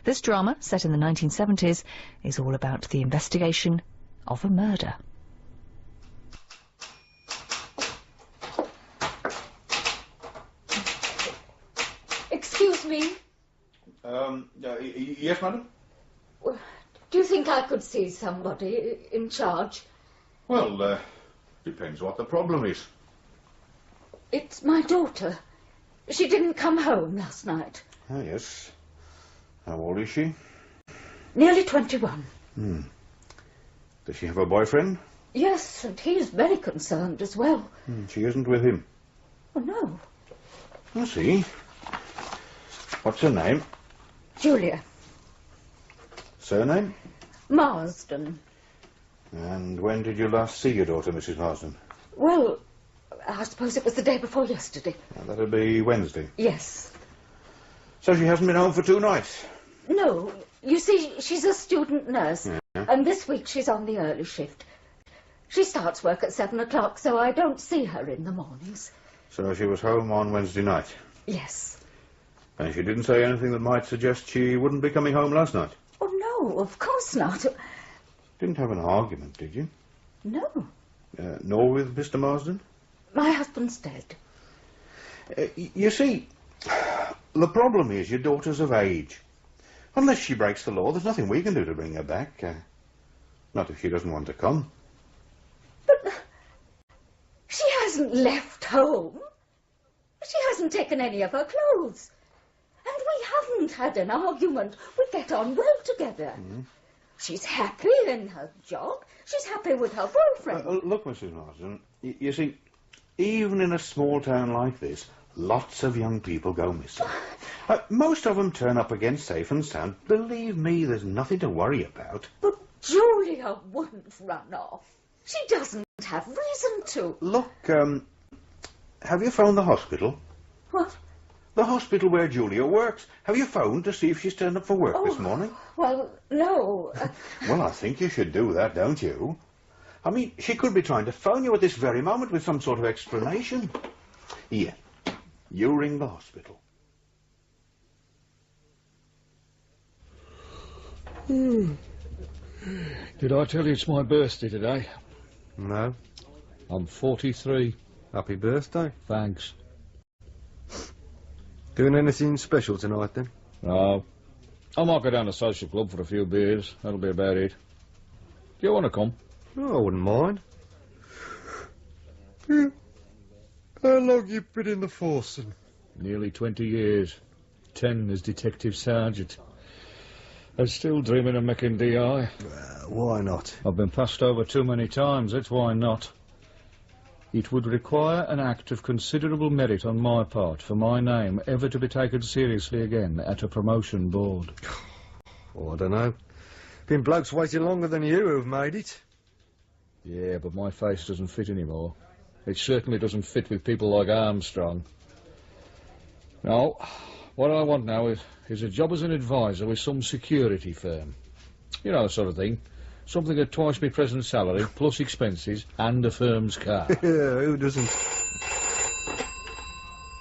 This drama, set in the 1970s, is all about the investigation of a murder. Excuse me? Yes, madam? Do you think I could see somebody in charge? Well, depends what the problem is. It's my daughter. She didn't come home last night. Ah, yes. How old is she? Nearly 21. Does she have a boyfriend? Yes, and he's very concerned as well. She isn't with him. Oh, no. I see. What's her name? Julia. Surname? Marsden. And when did you last see your daughter, Mrs. Marsden? Well, I suppose it was the day before yesterday. That'll be Wednesday. Yes. So she hasn't been home for 2 nights? No. You see, she's a student nurse, and this week she's on the early shift. She starts work at 7 o'clock, so I don't see her in the mornings. So she was home on Wednesday night? Yes. And she didn't say anything that might suggest she wouldn't be coming home last night? Oh, no, of course not. Didn't have an argument, did you? No. Nor with Mr. Marsden? My husband's dead. You see, the problem is your daughter's of age. Unless she breaks the law, there's nothing we can do to bring her back. Not if she doesn't want to come. But she hasn't left home. She hasn't taken any of her clothes. And we haven't had an argument. We get on well together. She's happy in her job. She's happy with her boyfriend. Look, Mrs. Marsden, you see, even in a small town like this, lots of young people go missing. Most of them turn up again safe and sound. Believe me, there's nothing to worry about. But Julia wouldn't run off. She doesn't have reason to. Look, have you phoned the hospital? What? The hospital where Julia works. Have you phoned to see if she's turned up for work this morning? Well, no. Well, I think you should do that, don't you? I mean, she could be trying to phone you at this very moment with some sort of explanation. Here, you ring the hospital. Did I tell you it's my birthday today? No. I'm 43. Happy birthday. Thanks. Doing anything special tonight, then? No. I might go down to social club for a few beers. That'll be about it. Do you want to come? Oh, I wouldn't mind. How long you been in the force? Nearly 20 years. 10 as detective sergeant. I'm still dreaming of making DI. Why not? I've been passed over too many times, that's why not. It would require an act of considerable merit on my part for my name ever to be taken seriously again at a promotion board. Oh, I don't know. Been blokes waiting longer than you who've made it. Yeah, but my face doesn't fit anymore. It certainly doesn't fit with people like Armstrong. No, what I want now is a job as an advisor with some security firm. You know, the sort of thing. Something at twice my present salary, plus expenses, and a firm's car. Yeah, who doesn't?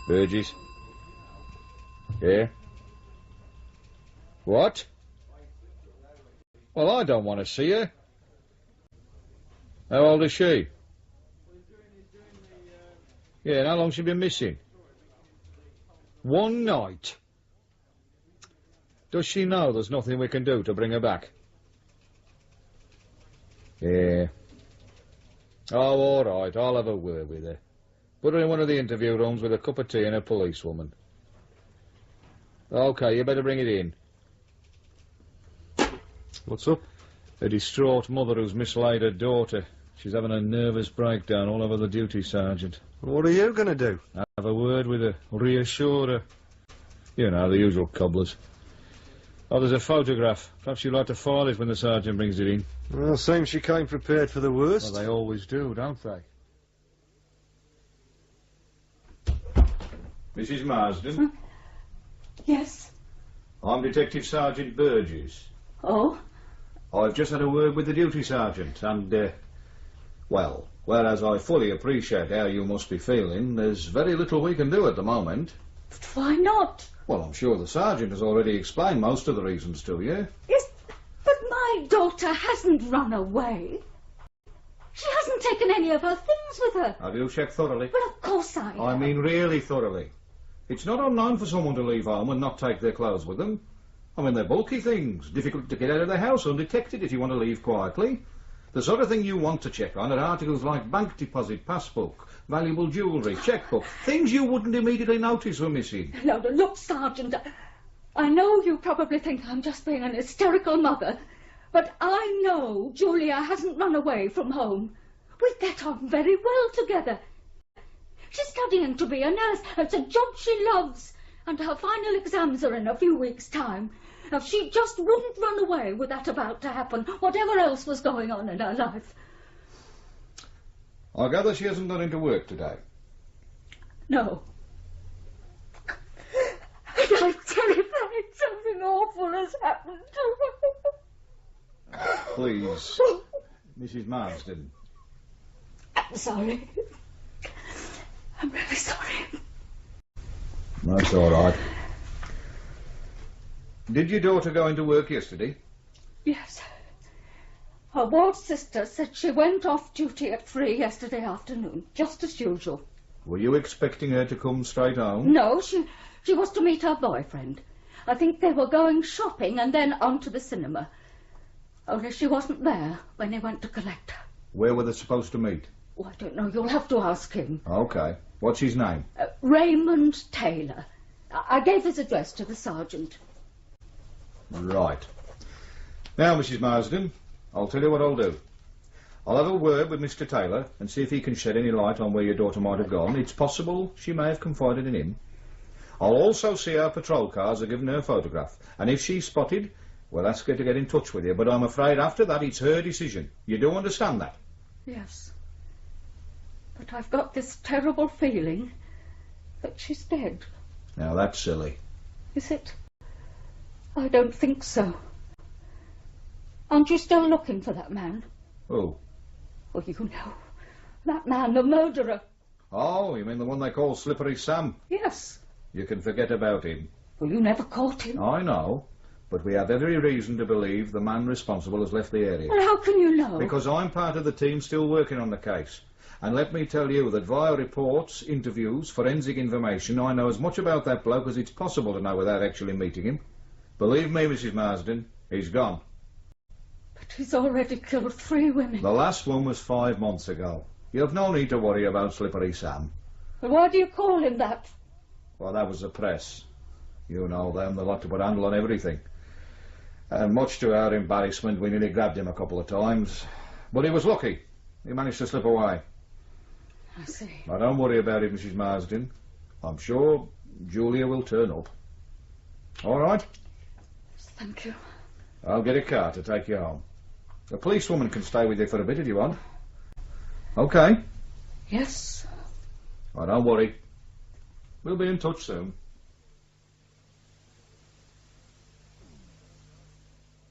Burgess? Yeah? What? Well, I don't want to see her. How old is she? Yeah, and how long's she been missing? 1 night. Does she know there's nothing we can do to bring her back? Yeah. Oh, all right, I'll have a word with her. Put her in one of the interview rooms with a cup of tea and a policewoman. OK, you better bring it in. What's up? A distraught mother who's mislaid her daughter. She's having a nervous breakdown all over the duty sergeant. What are you going to do? Have a word with her, reassure her. You know, the usual cobblers. Oh, there's a photograph. Perhaps you'd like to file it when the sergeant brings it in. Well, seems she came prepared for the worst. Well, they always do, don't they? Mrs. Marsden? Yes. I'm Detective Sergeant Burgess. Oh? I've just had a word with the duty sergeant, and, well, whereas I fully appreciate how you must be feeling, there's very little we can do at the moment. But why not? Well, I'm sure the sergeant has already explained most of the reasons to you. Yes, but my daughter hasn't run away. She hasn't taken any of her things with her. Have you checked thoroughly? Well, of course I have. I mean really thoroughly. It's not unknown for someone to leave home and not take their clothes with them. I mean, they're bulky things, difficult to get out of the house undetected if you want to leave quietly. The sort of thing you want to check on are articles like bank deposit, passbook, valuable jewellery, chequebook, things you wouldn't immediately notice were missing. No, look, Sergeant, I know you probably think I'm just being an hysterical mother, but I know Julia hasn't run away from home. We get on very well together. She's studying to be a nurse. It's a job she loves, and her final exams are in a few weeks' time. Now, she just wouldn't run away with that about to happen, whatever else was going on in her life. I gather she hasn't gone into work today. No. And I'm terrified something awful has happened to her. Please, Mrs. Marsden. I'm sorry. I'm really sorry. That's all right. Did your daughter go into work yesterday? Yes. Her ward sister said she went off duty at 3 yesterday afternoon, just as usual. Were you expecting her to come straight home? No, she was to meet her boyfriend. I think they were going shopping and then on to the cinema. Only she wasn't there when they went to collect her. Where were they supposed to meet? Oh, I don't know. You'll have to ask him. OK. What's his name? Raymond Taylor. I gave his address to the sergeant. Right. Now, Mrs. Marsden, I'll tell you what I'll do. I'll have a word with Mr. Taylor and see if he can shed any light on where your daughter might have gone. It's possible she may have confided in him. I'll also see our patrol cars are giving her a photograph, and if she's spotted, we'll ask her to get in touch with you. But I'm afraid after that it's her decision. You do understand that? Yes. But I've got this terrible feeling that she's dead. Now, that's silly. Is it? I don't think so. Aren't you still looking for that man? Who? Oh, you know. That man, the murderer. Oh, you mean the one they call Slippery Sam? Yes. You can forget about him. Well, you never caught him. I know, but we have every reason to believe the man responsible has left the area. Well, how can you know? Because I'm part of the team still working on the case. And let me tell you that via reports, interviews, forensic information, I know as much about that bloke as it's possible to know without actually meeting him. Believe me, Mrs. Marsden, he's gone. But he's already killed 3 women. The last one was 5 months ago. You've no need to worry about Slippery Sam. Well, why do you call him that? Well, that was the press. You know them, they like to put a handle on everything. And much to our embarrassment, we nearly grabbed him a couple of times. But he was lucky. He managed to slip away. I see. Now, don't worry about it, Mrs. Marsden. I'm sure Julia will turn up. All right? Thank you. I'll get a car to take you home. The policewoman can stay with you for a bit if you want. OK? Yes. Oh, don't worry. We'll be in touch soon.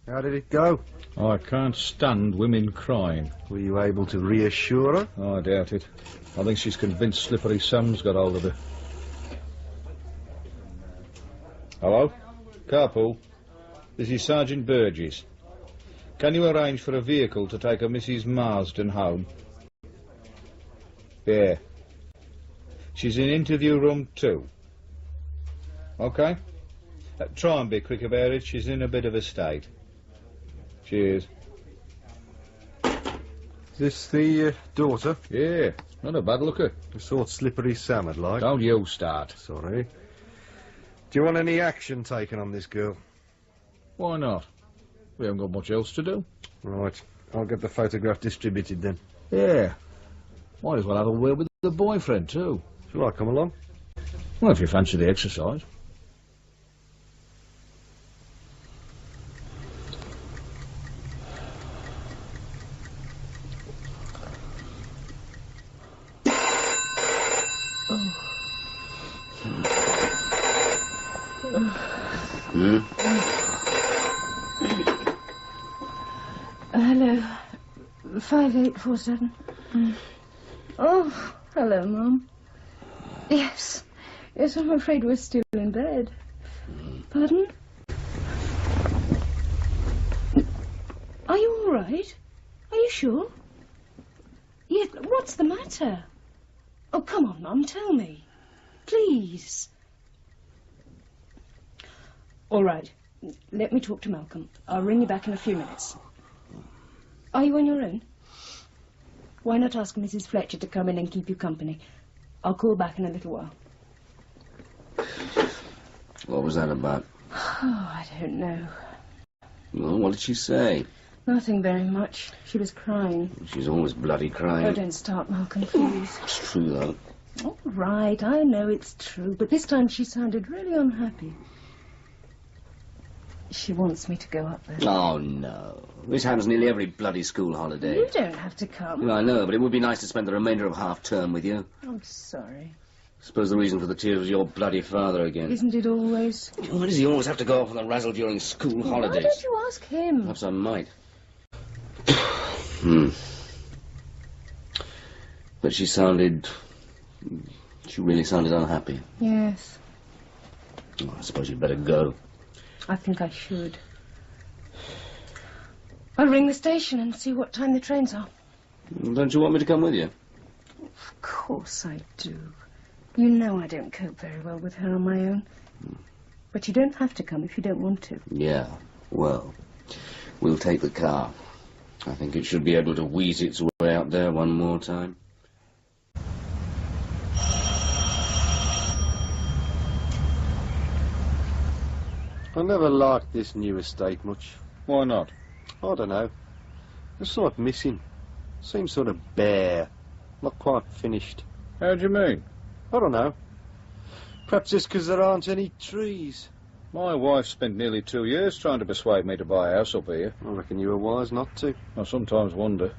How did it go? I can't stand women crying. Were you able to reassure her? Oh, I doubt it. I think she's convinced Slippery Sam's got hold of her. Hello? Carpool. This is Sergeant Burgess. Can you arrange for a vehicle to take a Mrs. Marsden home? Yeah. She's in interview room 2. OK? Try and be quick about it. She's in a bit of a state. Cheers. Is this the daughter? Yeah, not a bad looker. The sort Slippery Sam would like. Don't you start. Sorry. Do you want any action taken on this girl? Why not? We haven't got much else to do. Right. I'll get the photograph distributed then. Yeah. Might as well have a word with the boyfriend, too. Shall I come along? Well, if you fancy the exercise. Hello. 5847. Oh, hello, Mum. Yes. Yes, I'm afraid we're still in bed. Pardon? Are you all right? Are you sure? Yes, what's the matter? Oh, come on, Mum, tell me. Please. All right. Let me talk to Malcolm. I'll ring you back in a few minutes. Are you on your own? Why not ask Mrs. Fletcher to come in and keep you company? I'll call back in a little while. What was that about? Oh, I don't know. Well, what did she say? Nothing very much. She was crying. She's always bloody crying. Oh, don't start, Malcolm, please. It's true, though. All right, I know it's true, but this time she sounded really unhappy. She wants me to go up there. Oh, no. This happens nearly every bloody school holiday. You don't have to come. No, I know, but it would be nice to spend the remainder of half-term with you. I'm sorry. I suppose the reason for the tears was your bloody father again. Isn't it always? Why does he always have to go off on the razzle during school holidays? Why don't you ask him? Perhaps I might. But she really sounded unhappy. Yes. Oh, I suppose you'd better go. I think I should. I'll ring the station and see what time the trains are. Don't you want me to come with you? Of course I do. You know I don't cope very well with her on my own. But you don't have to come if you don't want to. Yeah, well, we'll take the car. I think it should be able to wheeze its way out there one more time. I never liked this new estate much. Why not? I don't know. There's something missing. Seems sort of bare. Not quite finished. How do you mean? I don't know. Perhaps just because there aren't any trees. My wife spent nearly 2 years trying to persuade me to buy a house up here. I reckon you were wise not to. I sometimes wonder.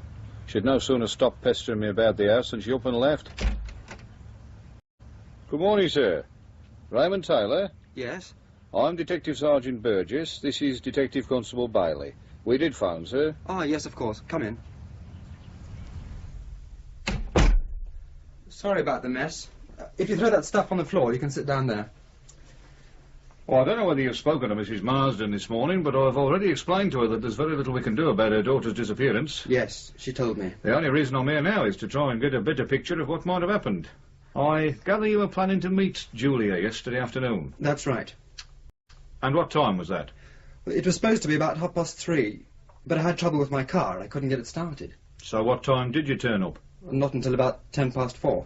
She'd no sooner stopped pestering me about the house than she up and left. Good morning, sir. Raymond Taylor? Yes? I'm Detective Sergeant Burgess. This is Detective Constable Bailey. We did phone, sir. Ah, yes, of course. Come in. Sorry about the mess. If you throw that stuff on the floor, you can sit down there. Well, I don't know whether you've spoken to Mrs. Marsden this morning, but I've already explained to her that there's very little we can do about her daughter's disappearance. Yes, she told me. The only reason I'm here now is to try and get a better picture of what might have happened. I gather you were planning to meet Julia yesterday afternoon. That's right. And what time was that? It was supposed to be about 3:30, but I had trouble with my car. I couldn't get it started. So what time did you turn up? Not until about 4:10.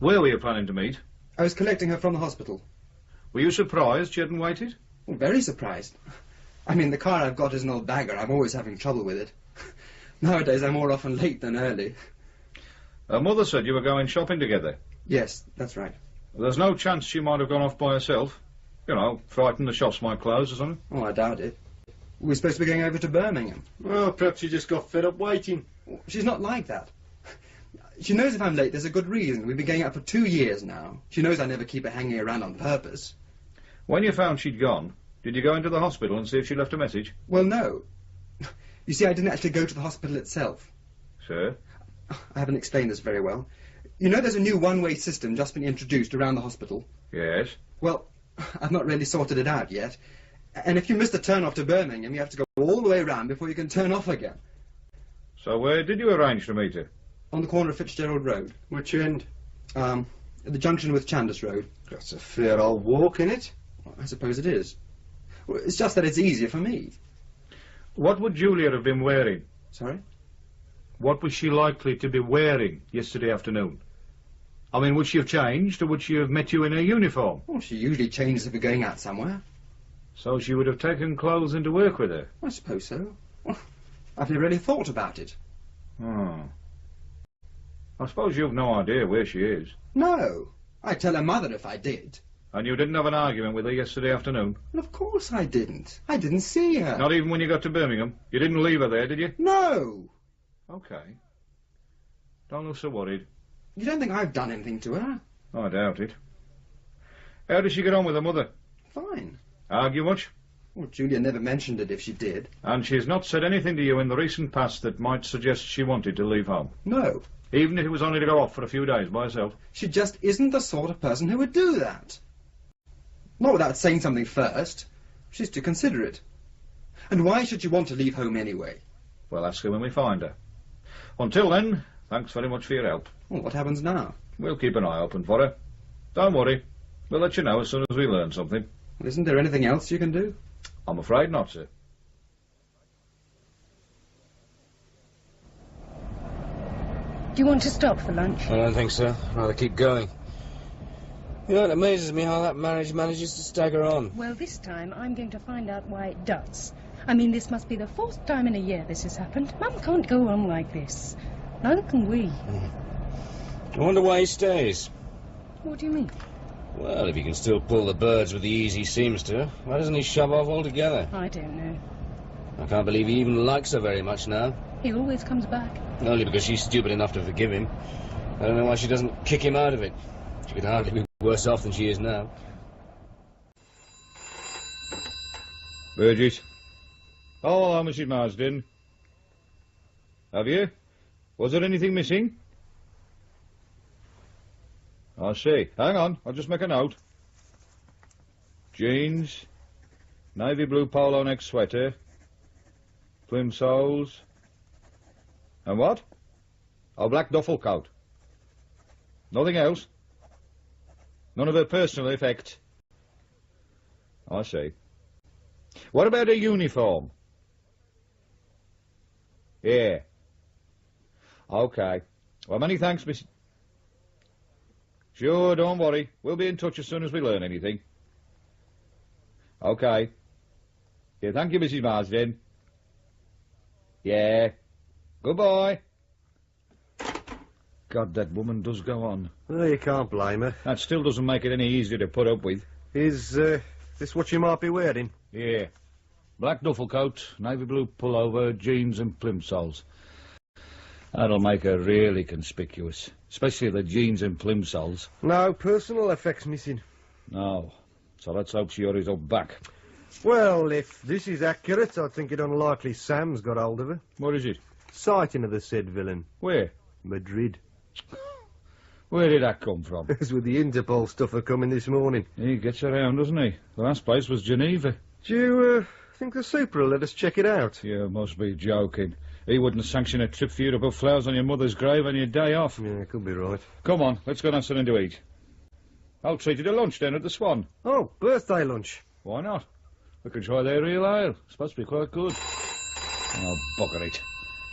Where were you planning to meet? I was collecting her from the hospital. Were you surprised she hadn't waited? Well, very surprised. I mean, the car I've got is an old bagger. I'm always having trouble with it. Nowadays, I'm more often late than early. Her mother said you were going shopping together. Yes, that's right. There's no chance she might have gone off by herself. You know, frightened the shops might close or something. Oh, I doubt it. We're supposed to be going over to Birmingham. Well, perhaps she just got fed up waiting. She's not like that. She knows if I'm late, there's a good reason. We've been going out for 2 years now. She knows I never keep her hanging around on purpose. When you found she'd gone, did you go into the hospital and see if she left a message? Well, no. You see, I didn't actually go to the hospital itself. Sir? I haven't explained this very well. You know there's a new one-way system just been introduced around the hospital? Yes. Well, I've not really sorted it out yet. And if you miss the turn-off to Birmingham, you have to go all the way around before you can turn off again. So where did you arrange to meet her? On the corner of Fitzgerald Road. Which end? At the junction with Chandos Road. That's a fair old walk, innit? Well, I suppose it is. Well, it's just that it's easier for me. What would Julia have been wearing? Sorry? What was she likely to be wearing yesterday afternoon? I mean, would she have changed, or would she have met you in her uniform? Well, she usually changes if we're going out somewhere. So she would have taken clothes into work with her? I suppose so. Well, I've never really thought about it. Oh. I suppose you've no idea where she is. No. I'd tell her mother if I did. And you didn't have an argument with her yesterday afternoon? Well, of course I didn't. I didn't see her. Not even when you got to Birmingham? You didn't leave her there, did you? No. OK. Don't look so worried. You don't think I've done anything to her? I doubt it. How did she get on with her mother? Fine. Argue much? Well, Julia never mentioned it if she did. And she's not said anything to you in the recent past that might suggest she wanted to leave home? No. Even if it was only to go off for a few days by herself. She just isn't the sort of person who would do that. Not without saying something first. She's too considerate. And why should she want to leave home anyway? We'll ask her when we find her. Until then, thanks very much for your help. Well, what happens now? We'll keep an eye open for her. Don't worry. We'll let you know as soon as we learn something. Well, isn't there anything else you can do? I'm afraid not, sir. Do you want to stop for lunch? I don't think so. I'd rather keep going. You know, it amazes me how that marriage manages to stagger on. Well, this time I'm going to find out why it does. I mean, this must be the 4th time in a year this has happened. Mum can't go on like this. Neither can we. I wonder why he stays. What do you mean? Well, if he can still pull the birds with the ease he seems to, why doesn't he shove off altogether? I don't know. I can't believe he even likes her very much now. He always comes back. Only because she's stupid enough to forgive him. I don't know why she doesn't kick him out of it. She could hardly be worse off than she is now. Burgess. Oh, hello, Mrs. Marsden. Have you? Was there anything missing? I see. Hang on, I'll just make a note. Jeans, navy blue polo neck sweater, plimsolls, and what? A black duffel coat. Nothing else? None of her personal effects? I see. What about a uniform? Yeah. OK. Well, many thanks, Miss... Sure, don't worry. We'll be in touch as soon as we learn anything. OK. Yeah, thank you, Mrs. Marsden. Yeah. Goodbye. God, that woman does go on. Well, you can't blame her. That still doesn't make it any easier to put up with. Is this what she might be wearing? Yeah. Black duffel coat, navy blue pullover, jeans and plimsolls. That'll make her really conspicuous. Especially the jeans and plimsolls. No personal effects missing. No. So let's hope she hurries up back. Well, if this is accurate, I think it unlikely Sam's got hold of her. What is it? Sighting of the said villain. Where? Madrid. Where did that come from? It was with the Interpol stuffer coming this morning. He gets around, doesn't he? The last place was Geneva. Do you think the super will let us check it out? You must be joking. He wouldn't sanction a trip for you to put flowers on your mother's grave on your day off. Yeah, could be right. Come on, let's go and have something to eat. I'll treat you to lunch then at the Swan. Oh, birthday lunch. Why not? We can try their real ale. It's supposed to be quite good. Oh, bugger it.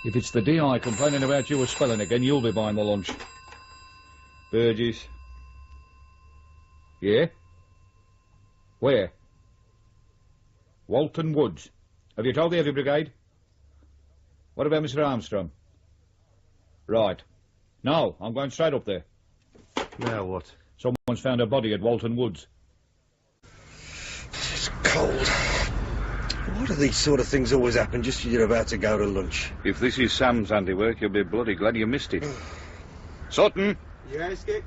If it's the DI complaining about you spelling again, you'll be buying the lunch. Burgess. Yeah? Where? Walton Woods. Have you told the Heavy Brigade? What about Mr. Armstrong? Right. No, I'm going straight up there. Now what? Someone's found a body at Walton Woods. It's cold. Why do these sort of things always happen just as you're about to go to lunch? If this is Sam's handiwork, you'll be bloody glad you missed it. Sutton, Yeah, Skip?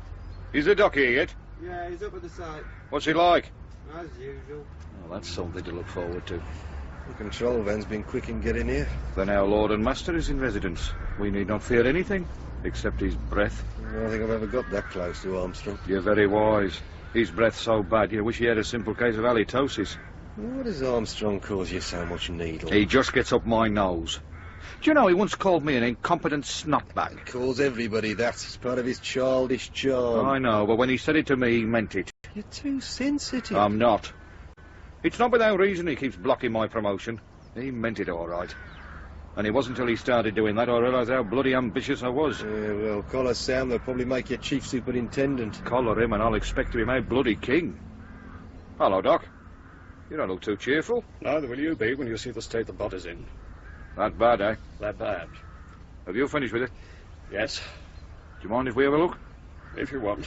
is the doc here yet? Yeah, he's up at the site. What's he like? As usual. Well, that's something to look forward to. The control van's been quick in getting here. Then our Lord and Master is in residence. We need not fear anything, except his breath. I don't think I've ever got that close to Armstrong. You're very wise. His breath's so bad, you wish he had a simple case of halitosis. Why does Armstrong cause you so much needle? He just gets up my nose. Do you know, he once called me an incompetent snotbag. He calls everybody that. It's part of his childish charm. I know, but when he said it to me, he meant it. You're too sensitive. I'm not. It's not without reason he keeps blocking my promotion. He meant it all right. And it wasn't until he started doing that I realised how bloody ambitious I was. Yeah, well, collar Sam, they'll probably make you chief superintendent. Collar him and I'll expect to be made bloody king. Hello, Doc. You don't look too cheerful. Neither will you be when you see the state the body's in. That bad, eh? That bad. Have you finished with it? Yes, Do you mind if we have a look? if you want.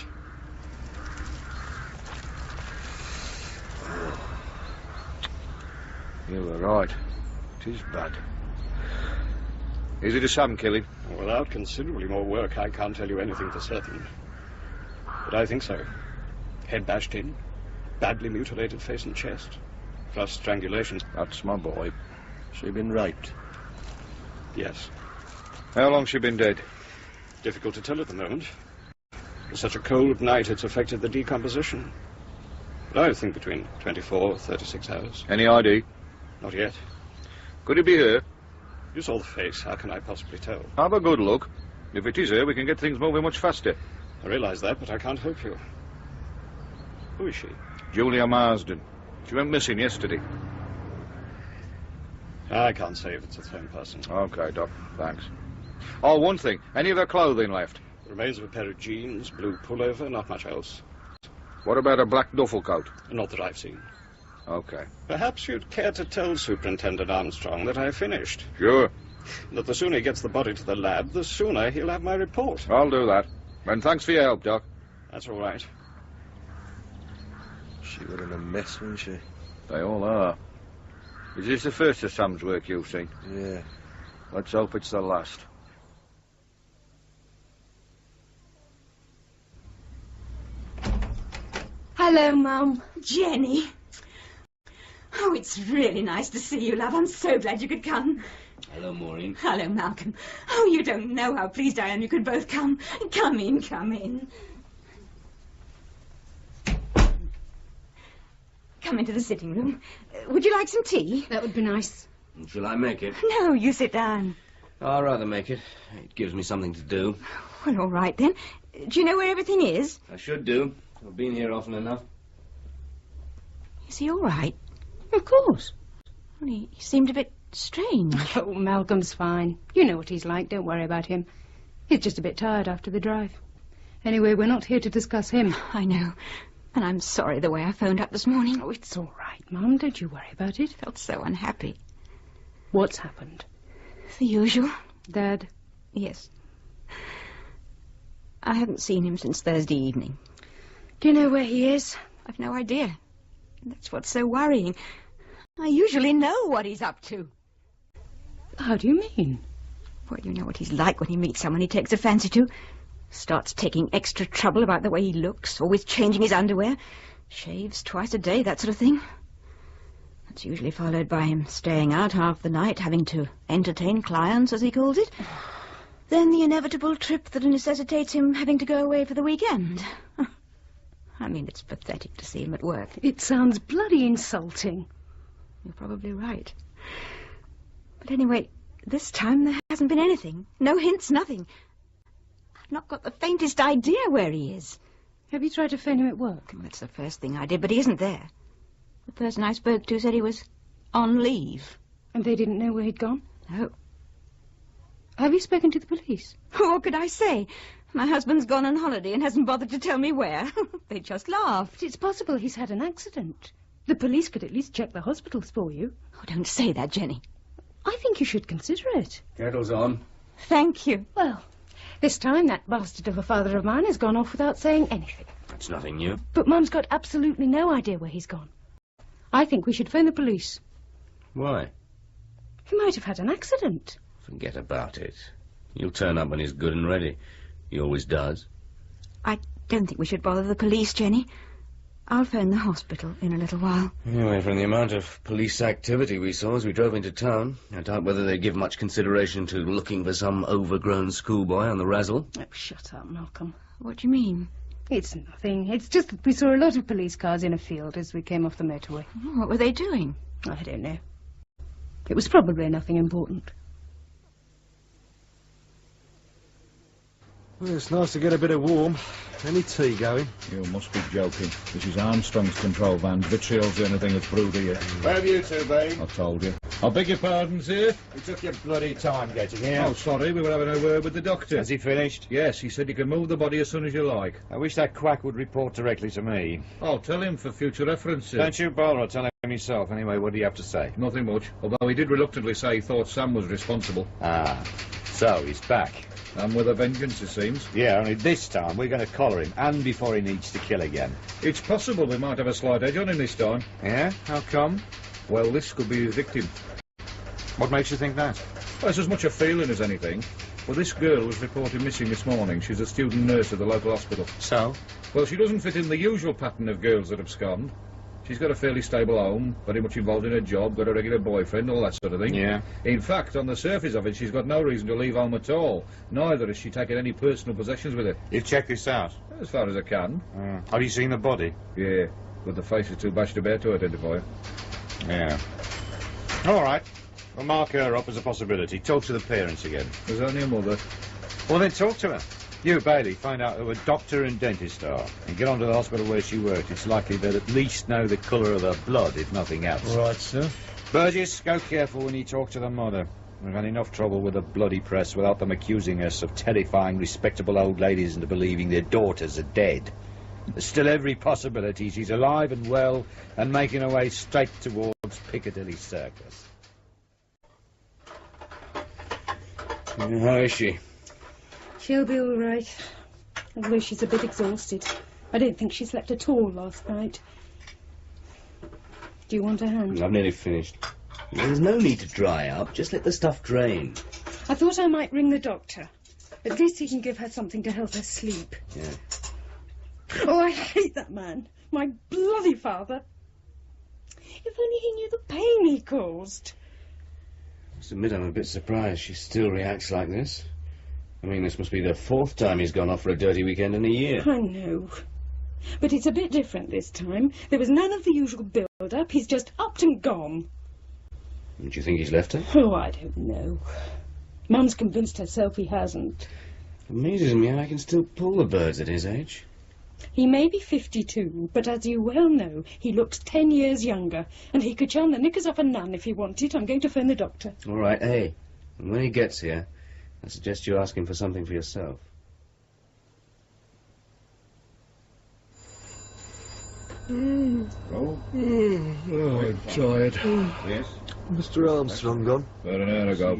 You were right. It is bad. Is it a Sam killing? Without considerably more work, I can't tell you anything for certain. But I think so. Head bashed in, badly mutilated face and chest, plus strangulation. That's my boy. She been raped. Yes. How long's she been dead? Difficult to tell at the moment. It's such a cold night, it's affected the decomposition. But I think between 24 36 hours. Any ID? Not yet. Could he be here? You saw the face. How can I possibly tell? Have a good look. If it is here, we can get things moving much faster. I realise that, but I can't help you. Who is she? Julia Marsden. She went missing yesterday. I can't say if it's the same person. Okay, Doc. Thanks. Oh, one thing. Any of her clothing left? Remains of a pair of jeans, blue pullover, not much else. What about a black duffel coat? Not that I've seen. Okay. Perhaps you'd care to tell Superintendent Armstrong that I finished. Sure. That the sooner he gets the body to the lab, the sooner he'll have my report. I'll do that. And thanks for your help, Doc. That's all right. She was in a mess, wasn't she? They all are. Is this the first of Sam's work you've seen? Yeah. Let's hope it's the last. Hello, Mum. Jenny. Oh, it's really nice to see you, love. I'm so glad you could come. Hello, Maureen. Hello, Malcolm. Oh, you don't know how pleased I am you could both come. Come in, come in. Come into the sitting room. Would you like some tea? That would be nice. Shall I make it? No, you sit down. I'll rather make it. It gives me something to do. Well, all right, then. Do you know where everything is? I should do. I've been here often enough. Is he all right? Of course. Well, he seemed a bit strange. Oh, Malcolm's fine. You know what he's like. Don't worry about him. He's just a bit tired after the drive. Anyway, we're not here to discuss him. I know. And I'm sorry the way I phoned up this morning. Oh, it's all right, Mum. Don't you worry about it. Felt so unhappy. What's happened? The usual. Dad? Yes. I haven't seen him since Thursday evening. Do you know where he is? I've no idea. That's what's so worrying. I usually know what he's up to. How do you mean? Well, you know what he's like when he meets someone he takes a fancy to. Starts taking extra trouble about the way he looks, always changing his underwear, shaves twice a day, that sort of thing. That's usually followed by him staying out half the night, having to entertain clients, as he calls it. Then the inevitable trip that necessitates him having to go away for the weekend. I mean, it's pathetic to see him at work. It sounds bloody insulting. You're probably right. But anyway, this time there hasn't been anything. No hints, nothing. I've not got the faintest idea where he is. Have you tried to phone him at work? Well, that's the first thing I did, but he isn't there. The person I spoke to said he was on leave. And they didn't know where he'd gone? No. Have you spoken to the police? What could I say? My husband's gone on holiday and hasn't bothered to tell me where. They just laughed. It's possible he's had an accident. The police could at least check the hospitals for you. Oh, don't say that, Jenny. I think you should consider it. Kettle's on. Thank you. Well, this time that bastard of a father of mine has gone off without saying anything. That's nothing new. But Mum's got absolutely no idea where he's gone. I think we should phone the police. Why? He might have had an accident. Forget about it. He'll turn up when he's good and ready. He always does. I don't think we should bother the police, Jenny. I'll phone the hospital in a little while. Anyway, from the amount of police activity we saw as we drove into town, I doubt whether they give much consideration to looking for some overgrown schoolboy on the razzle. Oh, shut up, Malcolm. What do you mean? It's nothing. It's just that we saw a lot of police cars in a field as we came off the motorway. Oh, what were they doing? I don't know. It was probably nothing important. Well, it's nice to get a bit of warm. Any tea going? You must be joking. This is Armstrong's control van. Vitriol's the only thing that's brewed here. Where have you two been? I told you. I beg your pardon, sir. You took your bloody time getting here. Oh, sorry, we were having a word with the doctor. Has he finished? Yes, he said he can move the body as soon as you like. I wish that quack would report directly to me. I'll tell him for future reference, sir. Don't you bother, I'll tell him yourself. Anyway, what do you have to say? Nothing much, although he did reluctantly say he thought Sam was responsible. Ah, so he's back. And with a vengeance, it seems. Yeah, only this time we're going to collar him, and before he needs to kill again. It's possible we might have a slight edge on him this time. Yeah? How come? Well, this could be his victim. What makes you think that? Well, it's as much a feeling as anything. Well, this girl was reported missing this morning. She's a student nurse at the local hospital. So? Well, she doesn't fit in the usual pattern of girls that abscond. She's got a fairly stable home, very much involved in her job, got a regular boyfriend, all that sort of thing. Yeah. In fact, on the surface of it, she's got no reason to leave home at all. Neither has she taken any personal possessions with her. You've checked this out? As far as I can. Have you seen the body? Yeah, but the face is too bashed about to identify her. Yeah. All right. We'll mark her up as a possibility. Talk to the parents again. There's only a mother. Well, then talk to her. You, Bailey, find out who a doctor and dentist are, and get on to the hospital where she worked. It's likely they'd at least know the colour of her blood, if nothing else. Right, sir. Burgess, go careful when you talk to the mother. We've had enough trouble with the bloody press without them accusing us of terrifying respectable old ladies into believing their daughters are dead. There's still every possibility she's alive and well and making her way straight towards Piccadilly Circus. How is she? She'll be all right, although she's a bit exhausted. I don't think she slept at all last night. Do you want a hand? I've nearly finished. There's no need to dry up. Just let the stuff drain. I thought I might ring the doctor. At least he can give her something to help her sleep. Yeah. Oh, I hate that man. My bloody father. If only he knew the pain he caused. I must admit I'm a bit surprised she still reacts like this. I mean, this must be the 4th time he's gone off for a dirty weekend in a year. I know. But it's a bit different this time. There was none of the usual build-up. He's just upped and gone. Don't you think he's left her? Oh, I don't know. Mum's convinced herself he hasn't. It amazes me how I can still pull the birds at his age. He may be 52, but as you well know, he looks 10 years younger, and he could charm the knickers off a nun if he wanted. I'm going to phone the doctor. All right, hey, and when he gets here, I suggest you ask him for something for yourself. Oh, I'm tired. Yes? Mr. Armstrong gone? About an hour ago.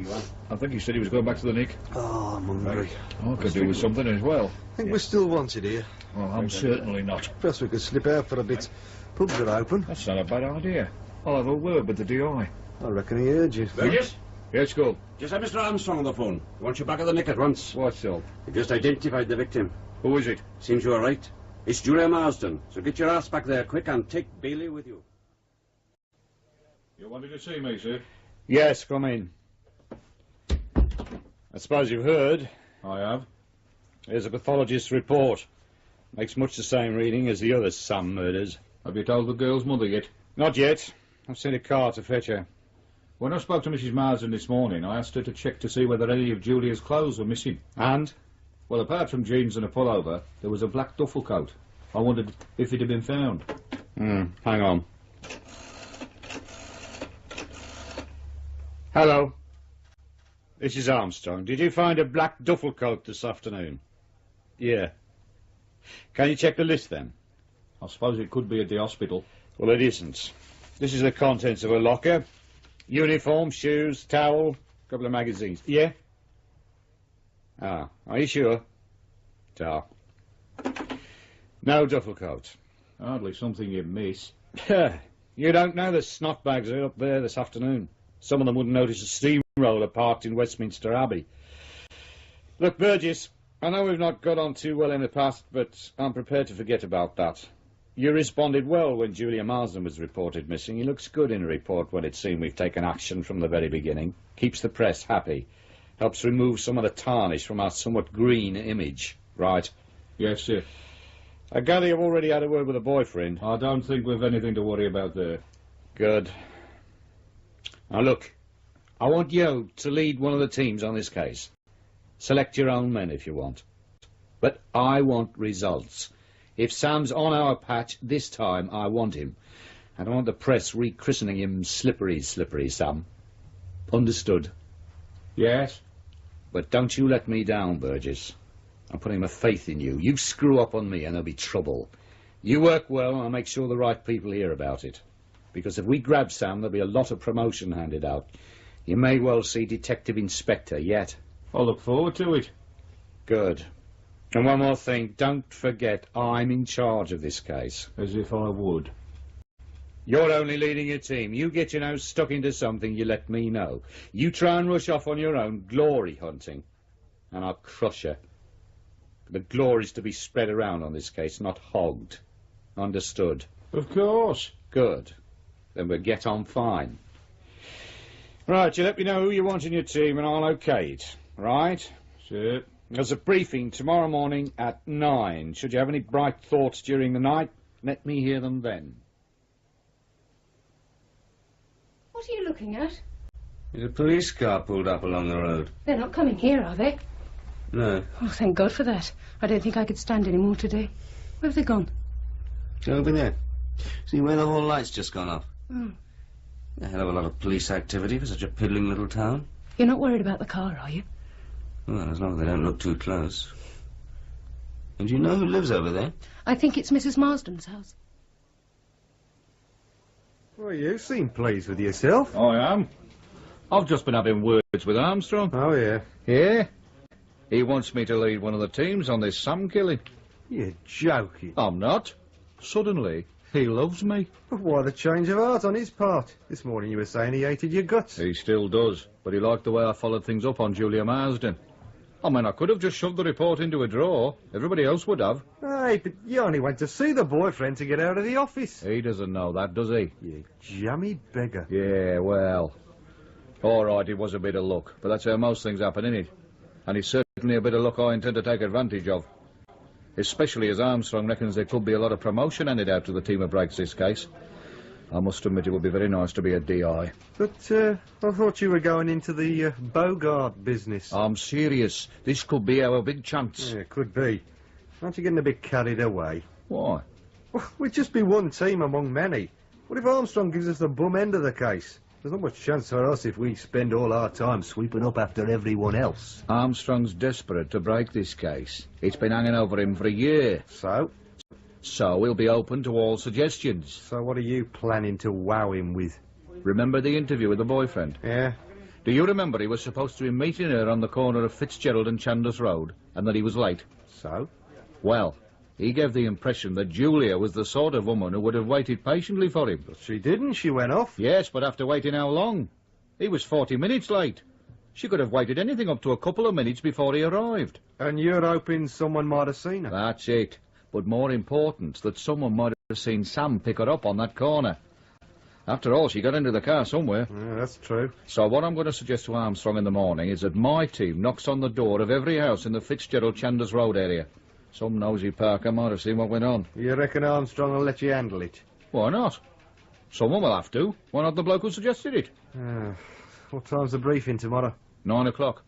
I think he said he was going back to the Nick. Oh, I'm hungry. I could do with something as well. I think we're still wanted here. Well, I'm certainly not. Perhaps we could slip out for a bit. Pubs are open. That's not a bad idea. I'll have a word with the DI. I reckon he heard you. Burgess? Yes, go. Just have Mr. Armstrong on the phone. He wants you back at the Nick at once. What's up? He just identified the victim. Who is it? Seems you are right. It's Julia Marsden. So get your ass back there quick and take Bailey with you. You wanted to see me, sir? Yes, come in. I suppose you've heard. I have. Here's a pathologist's report. Makes much the same reading as the other Sam murders. Have you told the girl's mother yet? Not yet. I've sent a car to fetch her. When I spoke to Mrs. Marsden this morning, I asked her to check to see whether any of Julia's clothes were missing. And? Well, apart from jeans and a pullover, there was a black duffel coat. I wondered if it had been found. Hang on. Hello. This is Armstrong. Did you find a black duffel coat this afternoon? Yeah. Can you check the list then? I suppose it could be at the hospital. Well, it isn't. This is the contents of a locker. Uniform, shoes, towel, couple of magazines. Yeah? Ah, are you sure? Ta. No duffel coat. Hardly something you'd miss. You don't know the snot bags are up there this afternoon. Some of them wouldn't notice a steamroller parked in Westminster Abbey. Look, Burgess, I know we've not got on too well in the past, but I'm prepared to forget about that. You responded well when Julia Marsden was reported missing. He looks good in a report when it's seen we've taken action from the very beginning. Keeps the press happy. Helps remove some of the tarnish from our somewhat green image. Right? Yes, sir. I gather you've already had a word with a boyfriend. I don't think we've anything to worry about there. Good. Now look, I want you to lead one of the teams on this case. Select your own men if you want. But I want results. If Sam's on our patch this time, I want him. I don't want the press rechristening him Slippery Sam. Understood? Yes? But don't you let me down, Burgess. I'm putting my faith in you. You screw up on me and there'll be trouble. You work well and I'll make sure the right people hear about it. Because if we grab Sam, there'll be a lot of promotion handed out. You may well see Detective Inspector yet. I'll look forward to it. Good. And one more thing, don't forget I'm in charge of this case. As if I would. You're only leading your team. You get your nose stuck into something, you let me know. You try and rush off on your own, glory hunting, and I'll crush you. The glory's to be spread around on this case, not hogged. Understood? Of course. Good. Then we'll get on fine. Right, you let me know who you want in your team and I'll okay it. Right? So, there's a briefing tomorrow morning at 9. Should you have any bright thoughts during the night, let me hear them then. What are you looking at? There's a police car pulled up along the road. They're not coming here, are they? No. Oh, thank God for that. I don't think I could stand any more today. Where have they gone? It's over there. See where the whole light's just gone off? Oh. A hell of a lot of police activity for such a piddling little town. You're not worried about the car, are you? Well, as long as they don't look too close. And do you know who lives over there? I think it's Mrs. Marsden's house. Well, you seem pleased with yourself. I am. I've just been having words with Armstrong. Oh, yeah. Yeah? He wants me to lead one of the teams on this Sam killing. You're joking. I'm not. Suddenly, he loves me. Why the change of heart on his part? This morning you were saying he hated your guts. He still does, but he liked the way I followed things up on Julia Marsden. I mean, I could have just shoved the report into a drawer. Everybody else would have. Hey, but you only went to see the boyfriend to get out of the office. He doesn't know that, does he? You jammy beggar. Yeah, well... All right, it was a bit of luck, but that's how most things happen, innit? And it's certainly a bit of luck I intend to take advantage of. Especially as Armstrong reckons there could be a lot of promotion handed out to the team who breaks this case. I must admit it would be very nice to be a DI. But, I thought you were going into the Bogart business. I'm serious. This could be our big chance. Yeah, could be. Aren't you getting a bit carried away? Why? Well, we'd just be one team among many. What if Armstrong gives us the bum end of the case? There's not much chance for us if we spend all our time sweeping up after everyone else. Armstrong's desperate to break this case. It's been hanging over him for a year. So? So he'll be open to all suggestions. So what are you planning to wow him with? Remember the interview with the boyfriend? Yeah. Do you remember he was supposed to be meeting her on the corner of Fitzgerald and Chandos Road, and that he was late? So? Well, he gave the impression that Julia was the sort of woman who would have waited patiently for him. But she didn't. She went off. Yes, but after waiting how long? He was 40 minutes late. She could have waited anything up to a couple of minutes before he arrived. And you're hoping someone might have seen her? That's it. But more important, that someone might have seen Sam pick her up on that corner. After all, she got into the car somewhere. Yeah, that's true. So what I'm going to suggest to Armstrong in the morning is that my team knocks on the door of every house in the Fitzgerald-Chandos Road area. Some nosy Parker might have seen what went on. You reckon Armstrong will let you handle it? Why not? Someone will have to. Why not the bloke who suggested it? What time's the briefing tomorrow? 9 o'clock.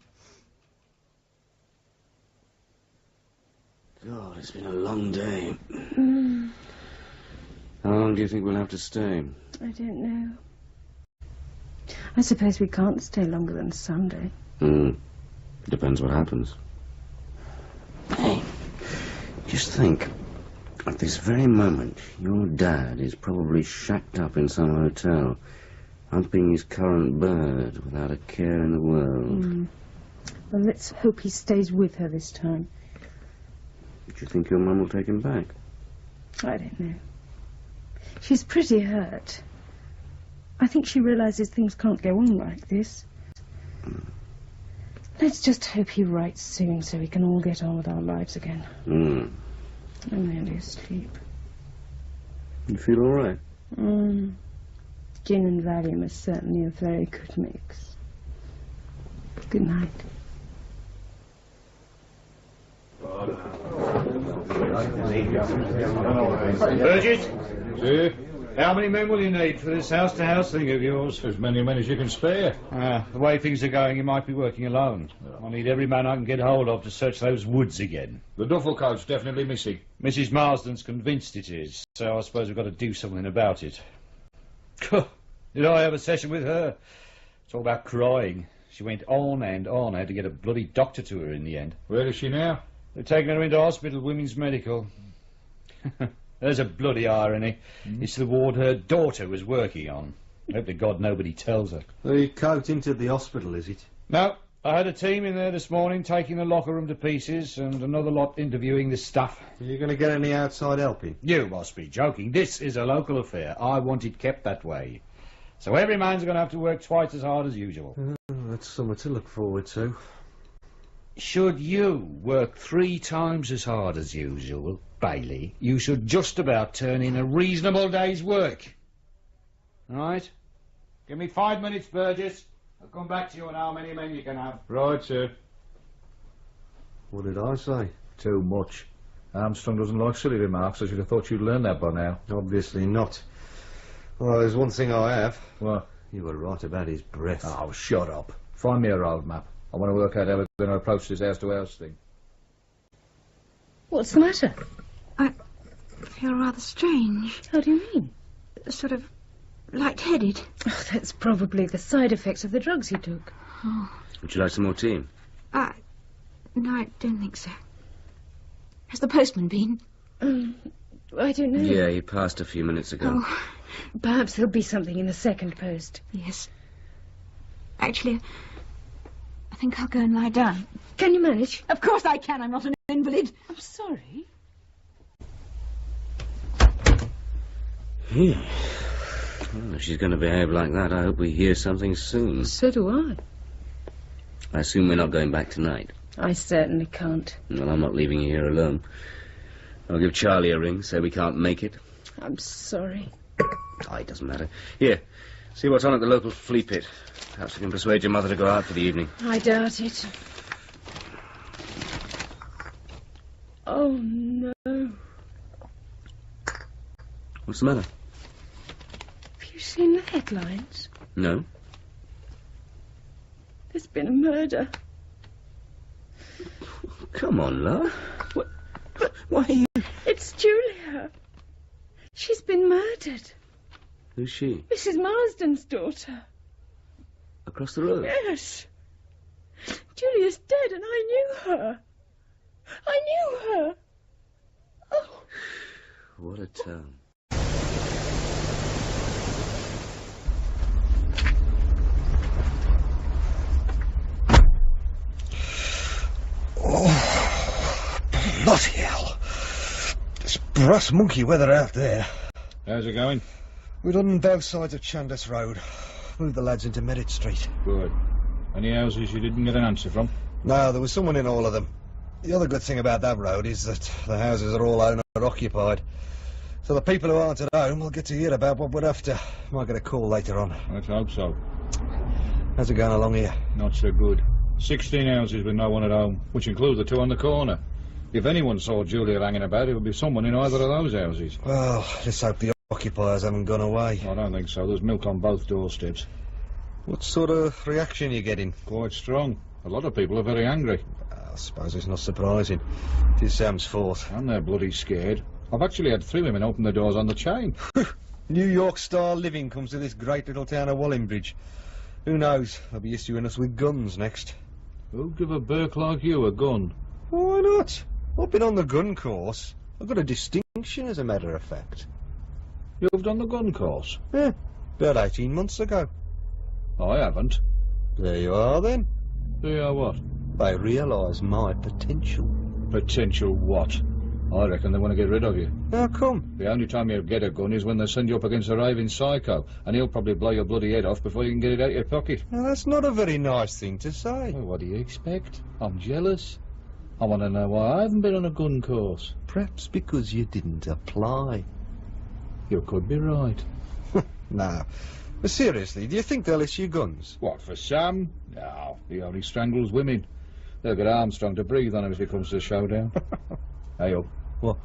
God, it's been a long day. How long do you think we'll have to stay? I don't know. I suppose we can't stay longer than Sunday. Depends what happens. Hey, just think. At this very moment, your dad is probably shacked up in some hotel, humping his current bird without a care in the world. Well, let's hope he stays with her this time. Do you think your mum will take him back? I don't know. She's pretty hurt. I think she realises things can't go on like this. Let's just hope he writes soon so we can all get on with our lives again. I'm nearly asleep. You feel all right? Gin and Valium is certainly a very good mix. Good night. Burgess? Sir? How many men will you need for this house-to-house thing of yours? As many men as you can spare. The way things are going, you might be working alone. I need every man I can get hold of to search those woods again. The duffel coat's definitely missing. Mrs. Marsden's convinced it is, so I suppose we've got to do something about it. Did I have a session with her? It's all about crying. She went on and on. I had to get a bloody doctor to her in the end. Where is she now? They're taking her into hospital, Women's Medical. There's a bloody irony. It's the ward her daughter was working on. Hope to God nobody tells her. The coat into the hospital, is it? No, I had a team in there this morning taking the locker room to pieces and another lot interviewing the staff. Are you going to get any outside helping? You must be joking. This is a local affair. I want it kept that way. So every man's going to have to work twice as hard as usual. That's something to look forward to. Should you work 3 times as hard as usual, Bailey, you should just about turn in a reasonable day's work. Right. Give me 5 minutes, Burgess. I'll come back to you on how many men you can have. Right, sir. What did I say? Too much. Armstrong doesn't like silly remarks. I should have thought you'd learned that by now. Obviously not. Well, there's one thing I have. What? You were right about his breath. Oh, shut up. Find me a road map. I want to work out how we're going to approach this house-to-house thing. What's the matter? I feel rather strange. How do you mean? Sort of lightheaded. Oh, that's probably the side effects of the drugs he took. Oh. Would you like some more tea? No, I don't think so. Has the postman been? I don't know. Yeah, he passed a few minutes ago. Oh. Perhaps there'll be something in the second post. Yes. Actually, I think I'll go and lie down. Can you manage? Of course I can. I'm not an invalid. I'm sorry. Well, if she's going to behave like that, I hope we hear something soon. So do I. I assume we're not going back tonight. I certainly can't. Well, I'm not leaving you here alone. I'll give Charlie a ring, say we can't make it. I'm sorry. Oh, it doesn't matter. Here, see what's on at the local flea pit. Perhaps we can persuade your mother to go out for the evening. I doubt it. Oh, no. What's the matter? Have you seen the headlines? No? There's been a murder. Come on, love. Why are you... It's Julia. She's been murdered. Who's she? Mrs. Marsden's daughter. Across the road? Yes. Julia's dead and I knew her. I knew her. Oh. What a town. Oh, bloody hell. It's brass monkey weather out there. How's it going? We're on both sides of Chandos Road. Moved the lads into Merritt Street. Good. Any houses you didn't get an answer from? No, there was someone in all of them. The other good thing about that road is that the houses are all owner-occupied. So the people who aren't at home will get to hear about what we're after. Might get a call later on. Let's hope so. How's it going along here? Not so good. 16 houses with no one at home, which includes the 2 on the corner. If anyone saw Julia hanging about, it would be someone in either of those houses. Well, let's hope the occupiers haven't gone away. I don't think so. There's milk on both doorsteps. What sort of reaction are you getting? Quite strong. A lot of people are very angry. I suppose it's not surprising. It is Sam's fault. And they're bloody scared. I've actually had 3 women open the doors on the chain. New York-style living comes to this great little town of Wallinbridge. Who knows? They'll be issuing us with guns next. Who'd give a Burke like you a gun? Why not? I've been on the gun course. I've got a distinction, as a matter of fact. You've done the gun course? Yeah, about 18 months ago. I haven't. There you are, then. Yeah, what? They realise my potential. Potential what? I reckon they want to get rid of you. How come? The only time you get a gun is when they send you up against a raving psycho, and he'll probably blow your bloody head off before you can get it out of your pocket. Well, that's not a very nice thing to say. Well, what do you expect? I'm jealous. I want to know why I haven't been on a gun course. Perhaps because you didn't apply. You could be right. No. But seriously, do you think they'll issue guns? What, for Sam? No, he only strangles women. They'll get Armstrong to breathe on him if it comes to the showdown. Hey, up. What?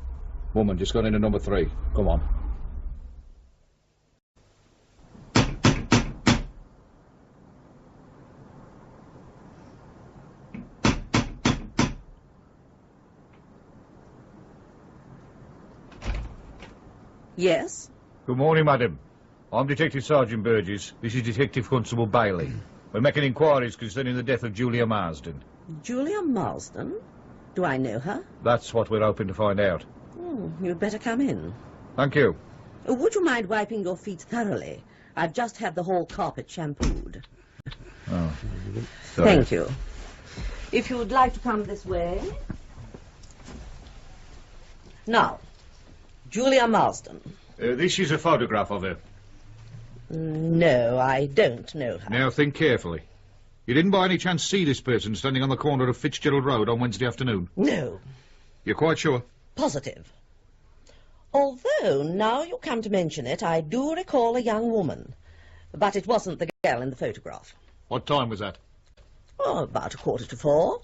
Woman just got into number 3. Come on. Yes? Good morning, madam. I'm Detective Sergeant Burgess. This is Detective Constable Bailey. We're making inquiries concerning the death of Julia Marsden. Julia Marsden? Do I know her? That's what we're hoping to find out. Oh, you'd better come in. Thank you. Would you mind wiping your feet thoroughly? I've just had the whole carpet shampooed. Oh. Sorry. Thank you. If you would like to come this way. Now, Julia Marsden. This is a photograph of her. No, I don't know her. Now think carefully. You didn't by any chance see this person standing on the corner of Fitzgerald Road on Wednesday afternoon? No. You're quite sure? Positive. Although, now you come to mention it, I do recall a young woman. But it wasn't the girl in the photograph. What time was that? Oh, about 3:45.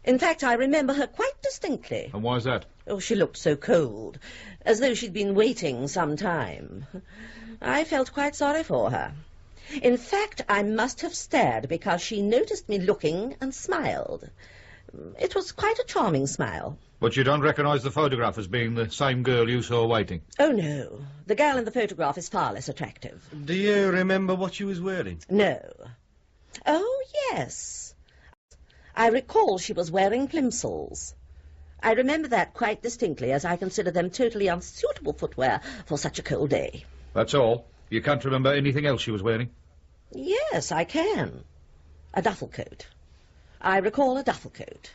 In fact, I remember her quite distinctly. And why is that? Oh, she looked so cold, as though she'd been waiting some time. I felt quite sorry for her. In fact, I must have stared because she noticed me looking and smiled. It was quite a charming smile. But you don't recognise the photograph as being the same girl you saw waiting? Oh, no. The girl in the photograph is far less attractive. Do you remember what she was wearing? No. Oh, yes. I recall she was wearing plimsolls. I remember that quite distinctly, as I consider them totally unsuitable footwear for such a cold day. That's all? You can't remember anything else she was wearing? Yes, I can. A duffel coat. I recall a duffel coat.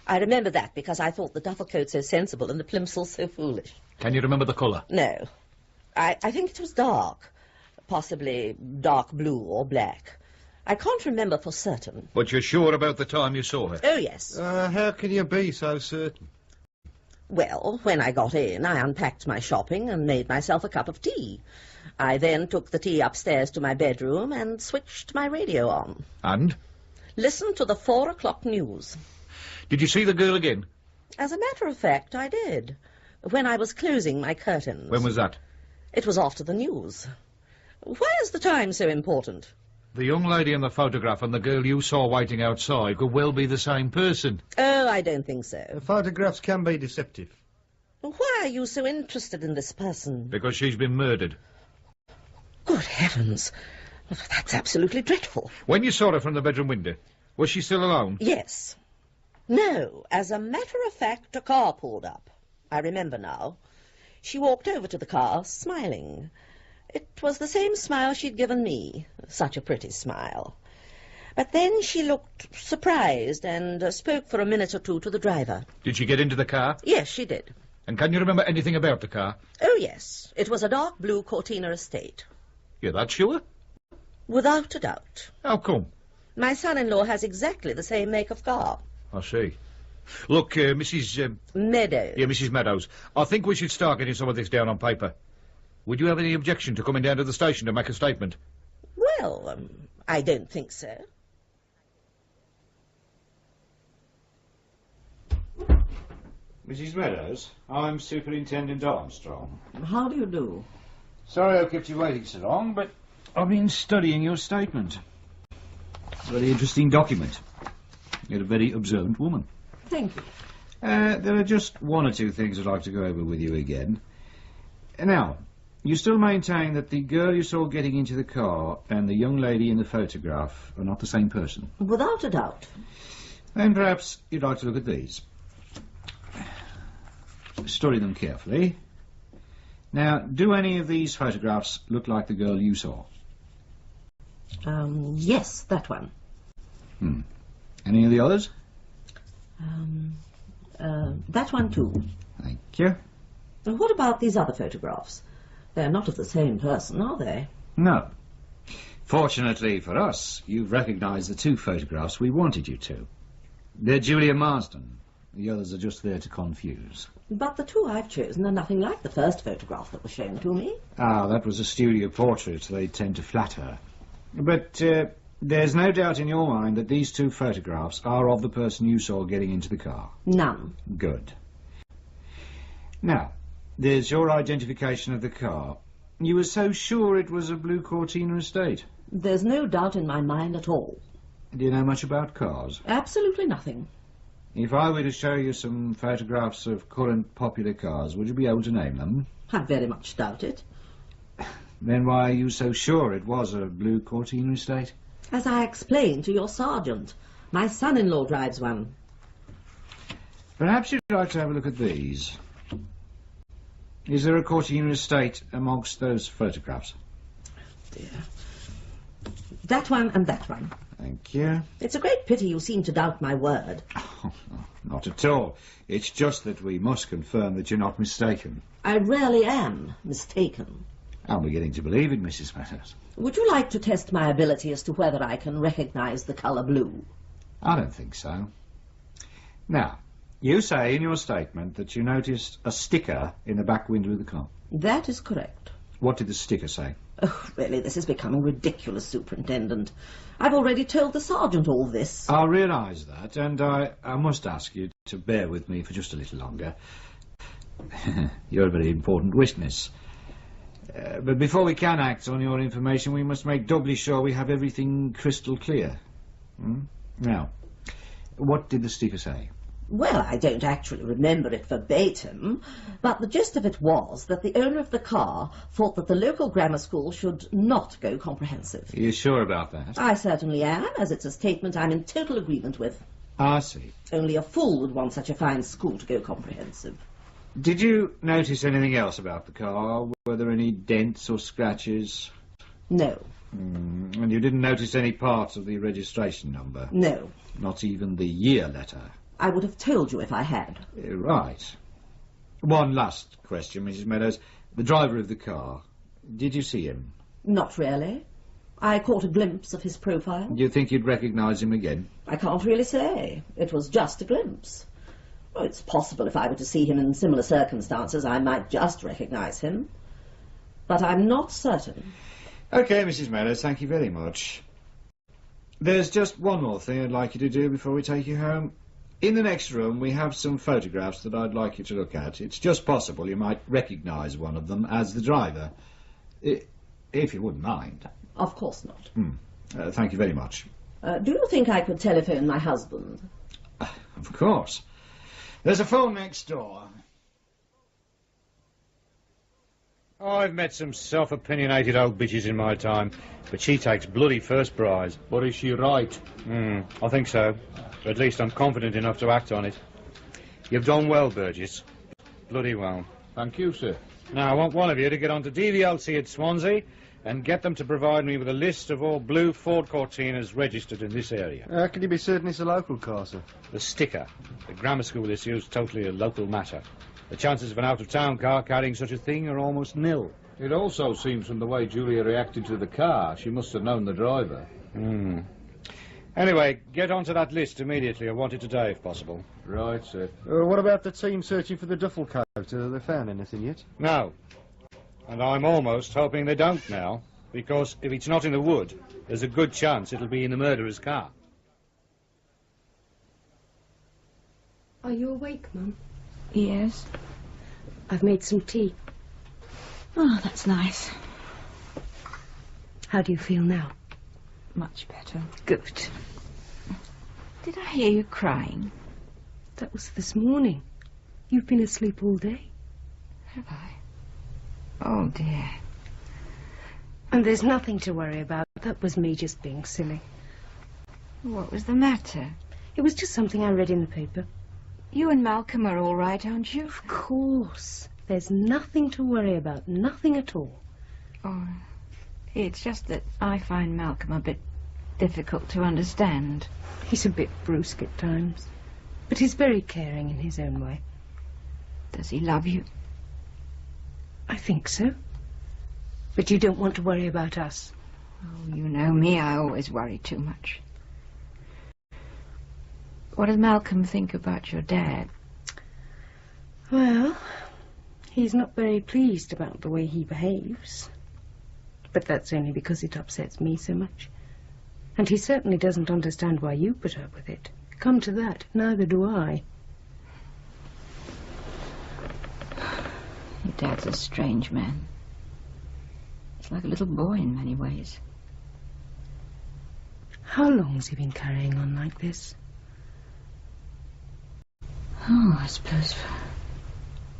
I remember that because I thought the duffel coat so sensible and the plimsolls so foolish. Can you remember the colour? No. I think it was dark. Possibly dark blue or black. I can't remember for certain. But you're sure about the time you saw her? Oh, yes. How can you be so certain? Well, when I got in, I unpacked my shopping and made myself a cup of tea. I then took the tea upstairs to my bedroom and switched my radio on. And? Listened to the 4 o'clock news. Did you see the girl again? As a matter of fact, I did. When I was closing my curtains. When was that? It was after the news. Why is the time so important? The young lady in the photograph and the girl you saw waiting outside could well be the same person. Oh, I don't think so. The photographs can be deceptive. Why are you so interested in this person? Because she's been murdered. Good heavens. That's absolutely dreadful. When you saw her from the bedroom window, was she still alone? Yes. No, as a matter of fact, a car pulled up. I remember now. She walked over to the car, smiling. It was the same smile she'd given me. Such a pretty smile. But then she looked surprised and spoke for a minute or two to the driver. Did she get into the car? Yes, she did. And can you remember anything about the car? Oh, yes. It was a dark blue Cortina estate. You're that sure? Without a doubt. How come? My son-in-law has exactly the same make of car. I see. Look, Mrs... Meadows. Yeah, Mrs. Meadows. I think we should start getting some of this down on paper. Would you have any objection to coming down to the station to make a statement? Well, I don't think so. Mrs. Meadows, I'm Superintendent Armstrong. How do you do? Sorry I kept you waiting so long, but I've been studying your statement. Very interesting document. You're a very observant woman. Thank you. There are just one or two things I'd like to go over with you again. Now, you still maintain that the girl you saw getting into the car and the young lady in the photograph are not the same person? Without a doubt. Then perhaps you'd like to look at these. Study them carefully. Now, do any of these photographs look like the girl you saw? Yes, that one. Any of the others? That one too. Thank you. And what about these other photographs? They're not of the same person, are they? No. Fortunately for us, you've recognised the two photographs we wanted you to. They're Julia Marsden. The others are just there to confuse. But the two I've chosen are nothing like the first photograph that was shown to me. Ah, that was a studio portrait. They tend to flatter. But there's no doubt in your mind that these two photographs are of the person you saw getting into the car? None. Good. Now, there's your identification of the car. You were so sure it was a blue Cortina estate? There's no doubt in my mind at all. Do you know much about cars? Absolutely nothing. If I were to show you some photographs of current popular cars, would you be able to name them? I very much doubt it. Then why are you so sure it was a blue Cortina estate? As I explained to your sergeant, my son-in-law drives one. Perhaps you'd like to have a look at these. Is there a Cortina estate amongst those photographs? Dear. That one and that one. Thank you. It's a great pity you seem to doubt my word. Oh, not at all. It's just that we must confirm that you're not mistaken. I rarely am mistaken. I'm beginning to believe it, Mrs. Meadows. Would you like to test my ability as to whether I can recognise the colour blue? I don't think so. Now, You say in your statement that you noticed a sticker in the back window of the car. That is correct. What did the sticker say? Oh, really, this is becoming ridiculous, Superintendent. I've already told the sergeant all this. I realise that, and I must ask you to bear with me for just a little longer. You're a very important witness. But before we can act on your information, we must make doubly sure we have everything crystal clear. Now, what did the sticker say? Well, I don't actually remember it verbatim, but the gist of it was that the owner of the car thought that the local grammar school should not go comprehensive. Are you sure about that? I certainly am, as it's a statement I'm in total agreement with. I see. Only a fool would want such a fine school to go comprehensive. Did you notice anything else about the car? Were there any dents or scratches? No. And you didn't notice any parts of the registration number? No. Not even the year letter? I would have told you if I had. Right. One last question, Mrs. Meadows. The driver of the car, did you see him? Not really. I caught a glimpse of his profile. Do you think you'd recognise him again? I can't really say. It was just a glimpse. Well, it's possible if I were to see him in similar circumstances, I might just recognise him. But I'm not certain. OK, Mrs. Meadows, thank you very much. There's just one more thing I'd like you to do before we take you home. In the next room, we have some photographs that I'd like you to look at. It's just possible you might recognise one of them as the driver. If you wouldn't mind. Of course not. Thank you very much. Do you think I could telephone my husband? Of course. There's a phone next door. I've met some self-opinionated old bitches in my time, but she takes bloody first prize. But is she right? I think so. Or at least I'm confident enough to act on it. You've done well, Burgess. Bloody well. Thank you, sir. Now, I want one of you to get on to DVLC at Swansea and get them to provide me with a list of all blue Ford Cortinas registered in this area. How can you be certain it's a local car, sir? The sticker. The grammar school issue is totally a local matter. The chances of an out-of-town car carrying such a thing are almost nil. It also seems from the way Julia reacted to the car, she must have known the driver. Anyway, get onto that list immediately. I want it today, if possible. Right, sir. What about the team searching for the duffel coat? Have they found anything yet? No. And I'm almost hoping they don't now, because if it's not in the wood, there's a good chance it'll be in the murderer's car. Are you awake, Mum? Yes. I've made some tea. Oh, that's nice. How do you feel now? Much better. Good. Did I hear you crying? That was this morning. You've been asleep all day. Have I? Oh, dear. And there's nothing to worry about. That was me just being silly. What was the matter? It was just something I read in the paper. You and Malcolm are all right, aren't you? Of course. There's nothing to worry about. Nothing at all. Oh, it's just that I find Malcolm a bit difficult to understand. He's a bit brusque at times. But he's very caring in his own way. Does he love you? I think so. But you don't want to worry about us. Oh, you know me, I always worry too much. What does Malcolm think about your dad? Well, he's not very pleased about the way he behaves. But that's only because it upsets me so much. And he certainly doesn't understand why you put up with it. Come to that, neither do I. Your dad's a strange man. He's like a little boy in many ways. How long has he been carrying on like this? Oh, I suppose for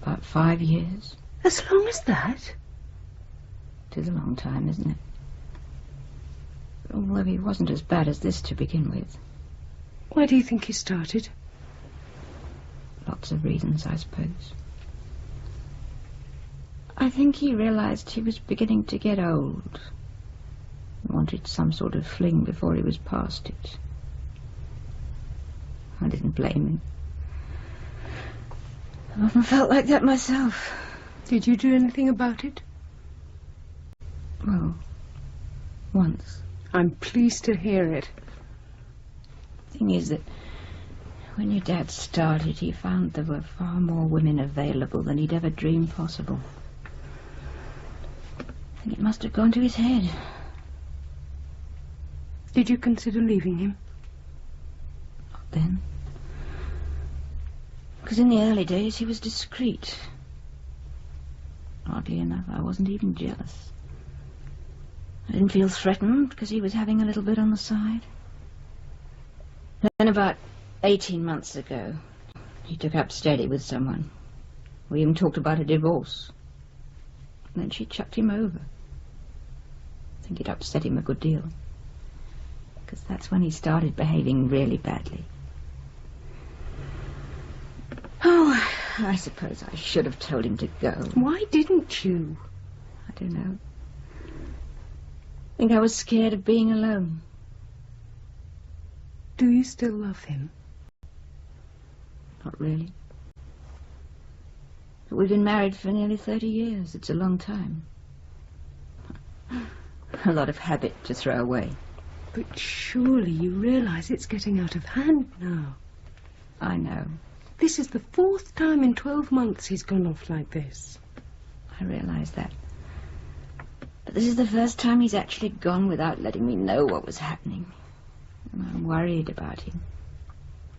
about 5 years. As long as that? It is a long time, isn't it? Although he wasn't as bad as this to begin with. Why do you think he started? Lots of reasons, I suppose. I think he realized he was beginning to get old. He wanted some sort of fling before he was past it. I didn't blame him. I often felt like that myself. Did you do anything about it? Well, once. I'm pleased to hear it. The thing is that When your dad started, he found there were far more women available than he'd ever dreamed possible. I think it must have gone to his head. Did you consider leaving him? Not then. Because in the early days he was discreet. Oddly enough, I wasn't even jealous. I didn't feel threatened because he was having a little bit on the side. Then about 18 months ago, he took up steady with someone. We even talked about a divorce. And then she chucked him over. I think it upset him a good deal. Because that's when he started behaving really badly. Oh, I suppose I should have told him to go. Why didn't you? I don't know. I think I was scared of being alone. Do you still love him? Not really. But we've been married for nearly 30 years. It's a long time. A lot of habit to throw away. But surely you realise it's getting out of hand now. I know. This is the 4th time in 12 months he's gone off like this. I realise that. But this is the first time he's actually gone without letting me know what was happening. And I'm worried about him.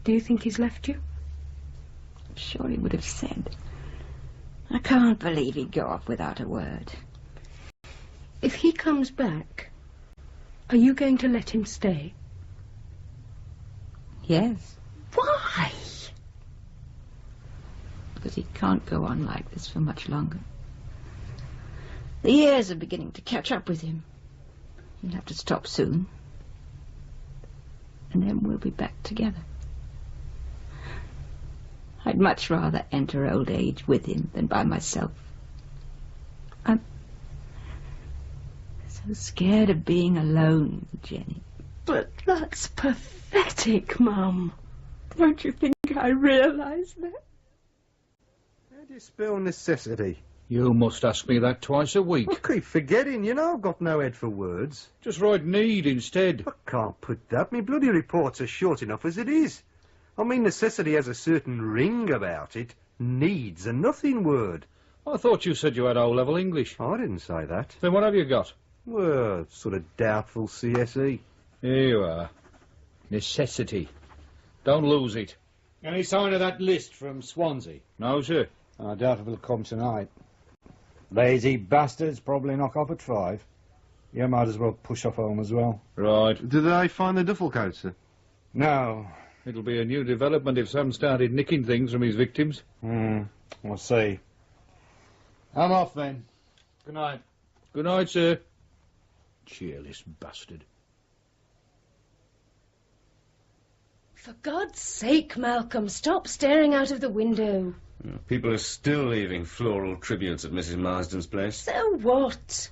Do you think he's left you? I'm sure he would have said. I can't believe he'd go off without a word. If he comes back, are you going to let him stay? Yes. Why? Because he can't go on like this for much longer. The years are beginning to catch up with him. He'll have to stop soon. And then we'll be back together. I'd much rather enter old age with him than by myself. I'm so scared of being alone, Jenny. But that's pathetic, Mum. Don't you think I realise that? How do you spell necessity? You must ask me that twice a week. I keep forgetting, you know I've got no head for words. Just write need instead. I can't put that. Me bloody reports are short enough as it is. I mean, necessity has a certain ring about it. Needs a nothing word. I thought you said you had O-level English. I didn't say that. Then what have you got? Well, sort of doubtful CSE. Here you are. Necessity. Don't lose it. Any sign of that list from Swansea? No, sir. I doubt if it'll come tonight. Lazy bastards probably knock off at 5. You might as well push off home as well. Right. Did they find the duffel coat, sir? No. It'll be a new development if Sam started nicking things from his victims. We'll see. I'm off then. Good night. Good night, sir. Cheerless bastard. For God's sake, Malcolm, stop staring out of the window. People are still leaving floral tributes at Mrs. Marsden's place. So what?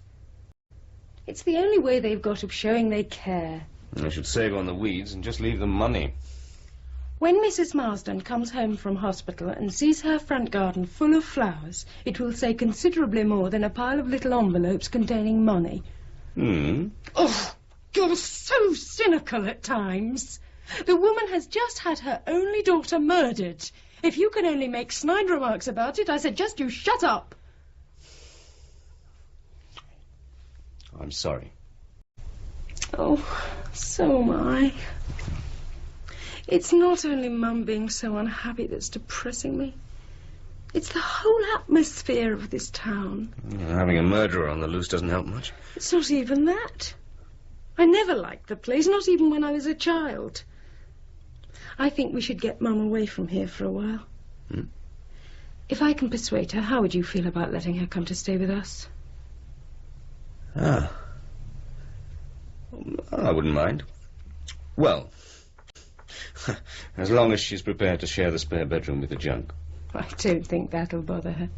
It's the only way they've got of showing they care. They should save on the weeds and just leave them money. When Mrs. Marsden comes home from hospital and sees her front garden full of flowers, it will say considerably more than a pile of little envelopes containing money. Oh, you're so cynical at times. The woman has just had her only daughter murdered. If you can only make snide remarks about it, I suggest you shut up. I'm sorry. Oh, so am I. It's not only Mum being so unhappy that's depressing me. It's the whole atmosphere of this town. Having a murderer on the loose doesn't help much. It's not even that. I never liked the place, not even when I was a child. I think we should get Mum away from here for a while. If I can persuade her, how would you feel about letting her come to stay with us? I wouldn't mind. Well, as long as she's prepared to share the spare bedroom with the junk. I don't think that'll bother her.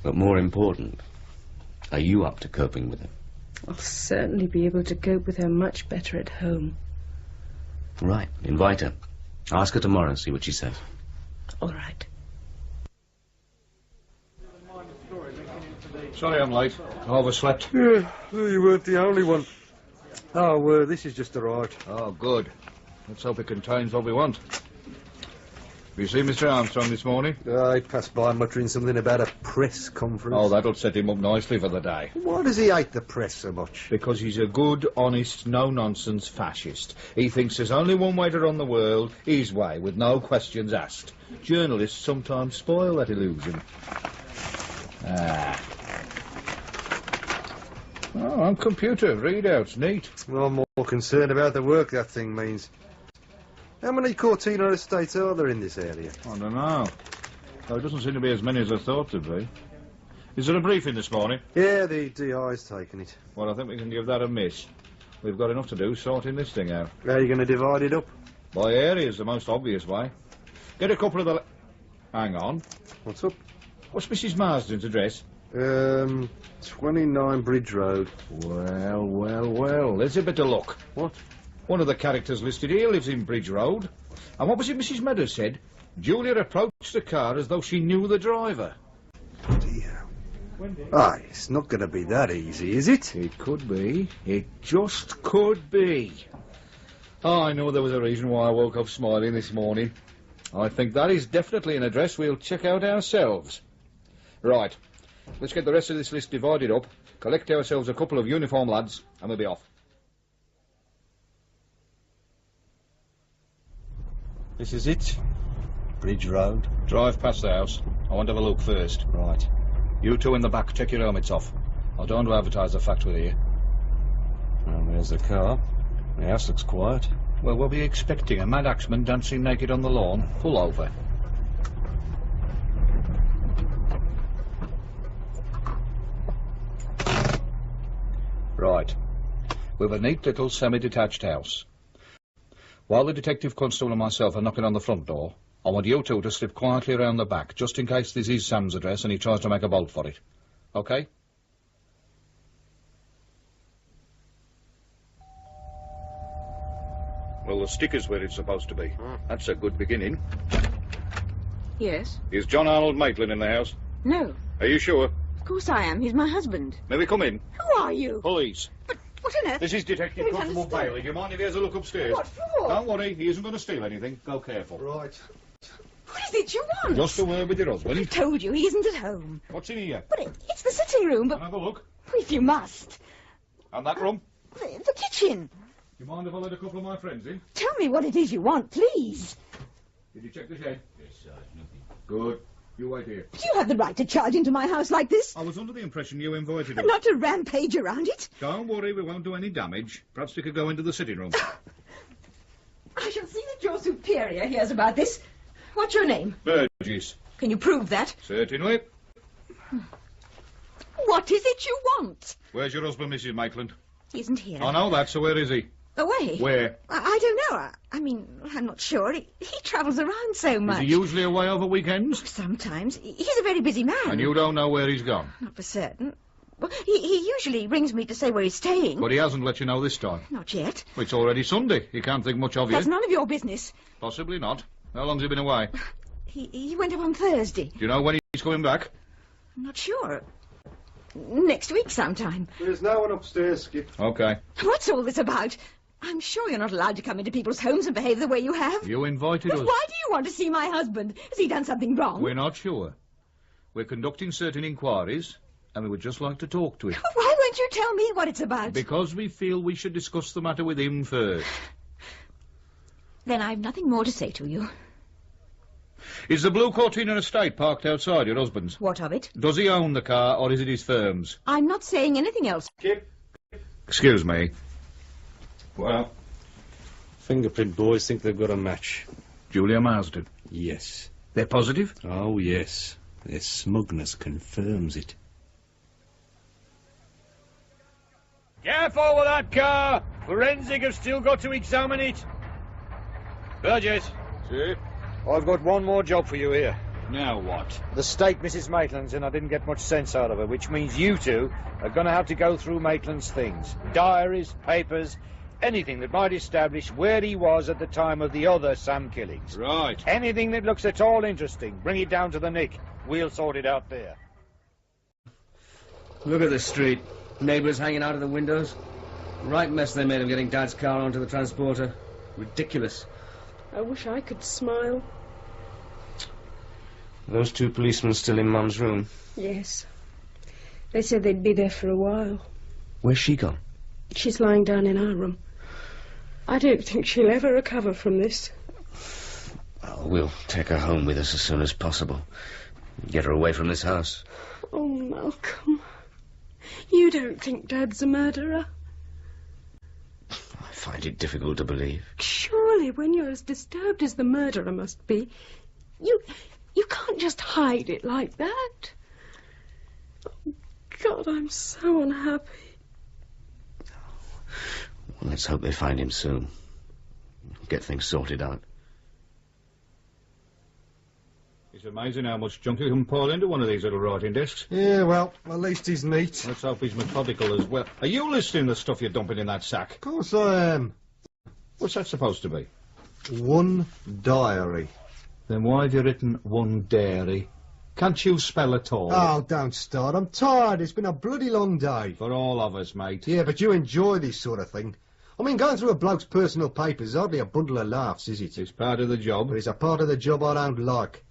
But more important, are you up to coping with her? I'll certainly be able to cope with her much better at home. Right, invite her. Ask her tomorrow and see what she says. All right. Sorry I'm late. I overslept. Yeah, well, you weren't the only one. Oh, this is just arrived. Oh, good. Let's hope it contains what we want. You see Mr. Armstrong this morning? I passed by muttering something about a press conference. Oh, that'll set him up nicely for the day. Why does he hate the press so much? Because he's a good, honest, no-nonsense fascist. He thinks there's only one way to run the world, his way, with no questions asked. Journalists sometimes spoil that illusion. Oh, on computer, readouts, neat. Well, I'm more concerned about the work that thing means. How many Cortina estates are there in this area? I don't know. Well, it doesn't seem to be as many as I thought there'd be. Is there a briefing this morning? Yeah, the DI's taken it. Well, I think we can give that a miss. We've got enough to do sorting this thing out. How are you going to divide it up? By areas, the most obvious way. Get a couple of the... Hang on. What's up? What's Mrs. Marsden's address? 29 Bridge Road. Well, there's a bit of luck. What? One of the characters listed here lives in Bridge Road. And what was it Mrs. Meadows said? Julia approached the car as though she knew the driver. Dear. Aye, it's not going to be that easy, is it? It could be. It just could be. Oh, I know there was a reason why I woke up smiling this morning. I think that is definitely an address we'll check out ourselves. Right. Let's get the rest of this list divided up, collect ourselves a couple of uniform lads, and we'll be off. This is it? Bridge Road? Drive past the house. I want to have a look first. Right. You two in the back, take your helmets off. I don't want to advertise the fact we're here. Well, there's the car. The house looks quiet. Well, we'll be expecting a mad axeman dancing naked on the lawn. Pull over. Right. We've a neat little semi-detached house. While the detective constable and myself are knocking on the front door, I want you two to slip quietly around the back, just in case this is Sam's address and he tries to make a bolt for it. OK? Well, the sticker's where it's supposed to be. That's a good beginning. Yes? Is John Arnold Maitland in the house? No. Are you sure? Of course I am. He's my husband. May we come in? Who are you? Police. But what on earth? This is Detective Constable Bailey. Do you mind if he has a look upstairs? What for? Don't worry, he isn't going to steal anything. Go careful. Right. What is it you want? Just a word with your husband. I told you, he isn't at home. What's in here? But it's the sitting room, but... Have a look. If you must. And that room? The kitchen. Do you mind if I let a couple of my friends in? Tell me what it is you want, please. Did you check the shed? Yes, sir. Nothing. Good. You wait here. Do you have the right to charge into my house like this? I was under the impression you invited us. Not to rampage around it. Don't worry, we won't do any damage. Perhaps we could go into the sitting room. I shall see that your superior hears about this. What's your name? Burgess. Can you prove that? Certainly. What is it you want? Where's your husband, Mrs. Maitland? He isn't here. I know that, so where is he? Away. Where? I don't know. I mean, I'm not sure. He travels around so much. Is he usually away over weekends? Sometimes. He's a very busy man. And you don't know where he's gone? Not for certain. Well, he usually rings me to say where he's staying. But he hasn't let you know this time? Not yet. It's already Sunday. He can't think much of you. That's none of your business. Possibly not. How long's he been away? He went up on Thursday. Do you know when he's coming back? I'm not sure. Next week sometime. There's no one upstairs, Skip. OK. What's all this about? I'm sure you're not allowed to come into people's homes and behave the way you have. You invited us. But why do you want to see my husband? Has he done something wrong? We're not sure. We're conducting certain inquiries, and we would just like to talk to him. Why won't you tell me what it's about? Because we feel we should discuss the matter with him first. Then I've nothing more to say to you. Is the blue Cortina estate parked outside your husband's? What of it? Does he own the car, or is it his firm's? I'm not saying anything else. Skip. Excuse me. Well? Fingerprint boys think they've got a match. Julia Marsden? Yes. They're positive? Oh, yes. Their smugness confirms it. Careful with that car! Forensic have still got to examine it. Burgess. Sir? I've got one more job for you here. Now what? The state Mrs. Maitland's in, I didn't get much sense out of her, which means you two are going to have to go through Maitland's things. Diaries, papers, anything that might establish where he was at the time of the other Sam killings. Right. Anything that looks at all interesting, bring it down to the Nick. We'll sort it out there. Look at the street. Neighbours hanging out of the windows. Right mess they made of getting Dad's car onto the transporter. Ridiculous. I wish I could smile. Those two policemen still in Mum's room? Yes. They said they'd be there for a while. Where's she gone? She's lying down in our room. I don't think she'll ever recover from this. Well, we'll take her home with us as soon as possible. Get her away from this house. Oh, Malcolm. You don't think Dad's a murderer? I find it difficult to believe. Surely, when you're as disturbed as the murderer must be, you can't just hide it like that. Oh, God, I'm so unhappy. Well, let's hope they find him soon. Get things sorted out. It's amazing how much junk you can pour into one of these little writing desks. Yeah, well, at least he's neat. Let's hope he's methodical as well. Are you listening to the stuff you're dumping in that sack? Of course I am. What's that supposed to be? One diary. Then why have you written one dairy? Can't you spell at all? Oh, don't start. I'm tired. It's been a bloody long day. For all of us, mate. Yeah, but you enjoy this sort of thing. I mean, going through a bloke's personal papers is hardly a bundle of laughs, is it? It's part of the job. But it's a part of the job I don't like.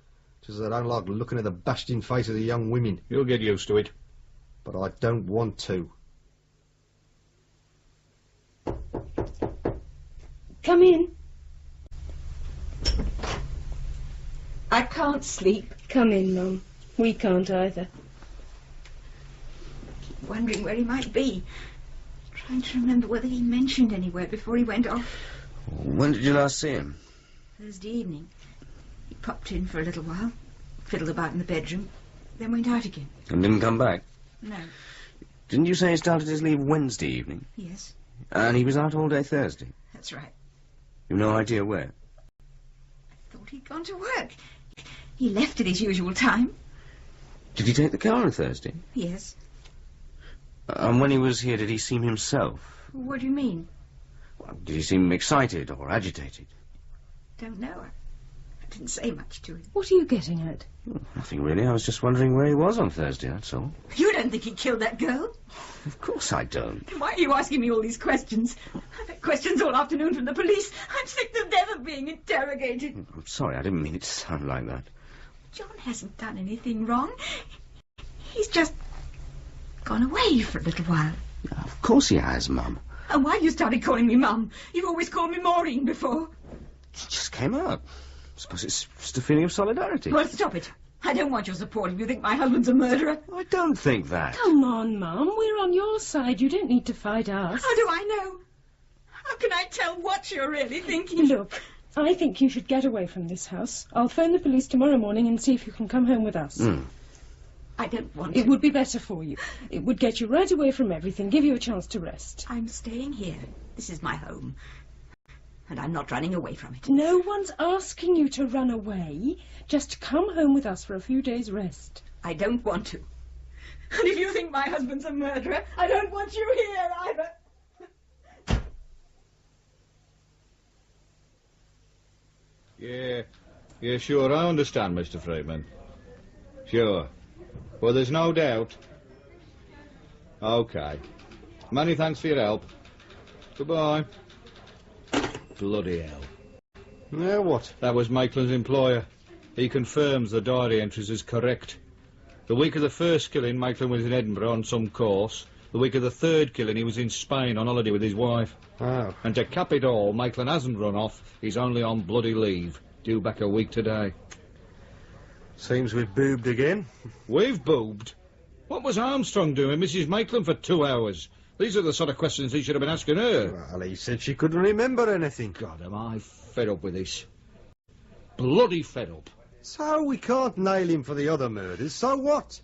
Just as I don't like looking at the bashed-in face of the young women. You'll get used to it. But I don't want to. Come in. I can't sleep. Come in, Mum. We can't either. Keep wondering where he might be. Trying to remember whether he mentioned anywhere before he went off. When did you last see him? Thursday evening. He popped in for a little while, fiddled about in the bedroom, then went out again. And didn't come back? No. Didn't you say he started his leave Wednesday evening? Yes, And he was out all day Thursday? that's right. You've no idea where? I thought he'd gone to work. He left at his usual time. Did he take the car on Thursday? Yes. And when he was here, did he seem himself? What do you mean? Well, did he seem excited or agitated? Don't know. I didn't say much to him. What are you getting at? Nothing really. I was just wondering where he was on Thursday, that's all. You don't think he killed that girl? Of course I don't. Then why are you asking me all these questions? I've had questions all afternoon from the police. I'm sick to death of being interrogated. I'm sorry, I didn't mean it to sound like that. John hasn't done anything wrong. He's just gone away for a little while. Of course he has, Mum. And why you started calling me Mum? You've always called me Maureen before. It just came out. I suppose it's just a feeling of solidarity. Well, stop it. I don't want your support if you think my husband's a murderer. I don't think that. Come on, Mum. We're on your side. You don't need to fight us. How do I know? How can I tell what you're really thinking? Look, I think you should get away from this house. I'll phone the police tomorrow morning and see if you can come home with us. I don't want to. It would be better for you. It would get you right away from everything, give you a chance to rest. I'm staying here. This is my home. And I'm not running away from it. No one's asking you to run away. Just come home with us for a few days' rest. I don't want to. And if you think my husband's a murderer, I don't want you here either. Yeah, sure, I understand, Mr. Freeman. Sure. Well, there's no doubt. OK. Many thanks for your help. Goodbye. Bloody hell. Now what? That was Maitland's employer. He confirms the diary entries is correct. The week of the first killing, Maitland was in Edinburgh on some course. The week of the third killing, he was in Spain on holiday with his wife. Oh. And to cap it all, Maitland hasn't run off. He's only on bloody leave. Due back a week today. Seems we've boobed again. We've boobed? What was Armstrong doing, Mrs. Maitland, for 2 hours? These are the sort of questions he should have been asking her. Well, he said she couldn't remember anything. God, am I fed up with this. Bloody fed up. So we can't nail him for the other murders, so what?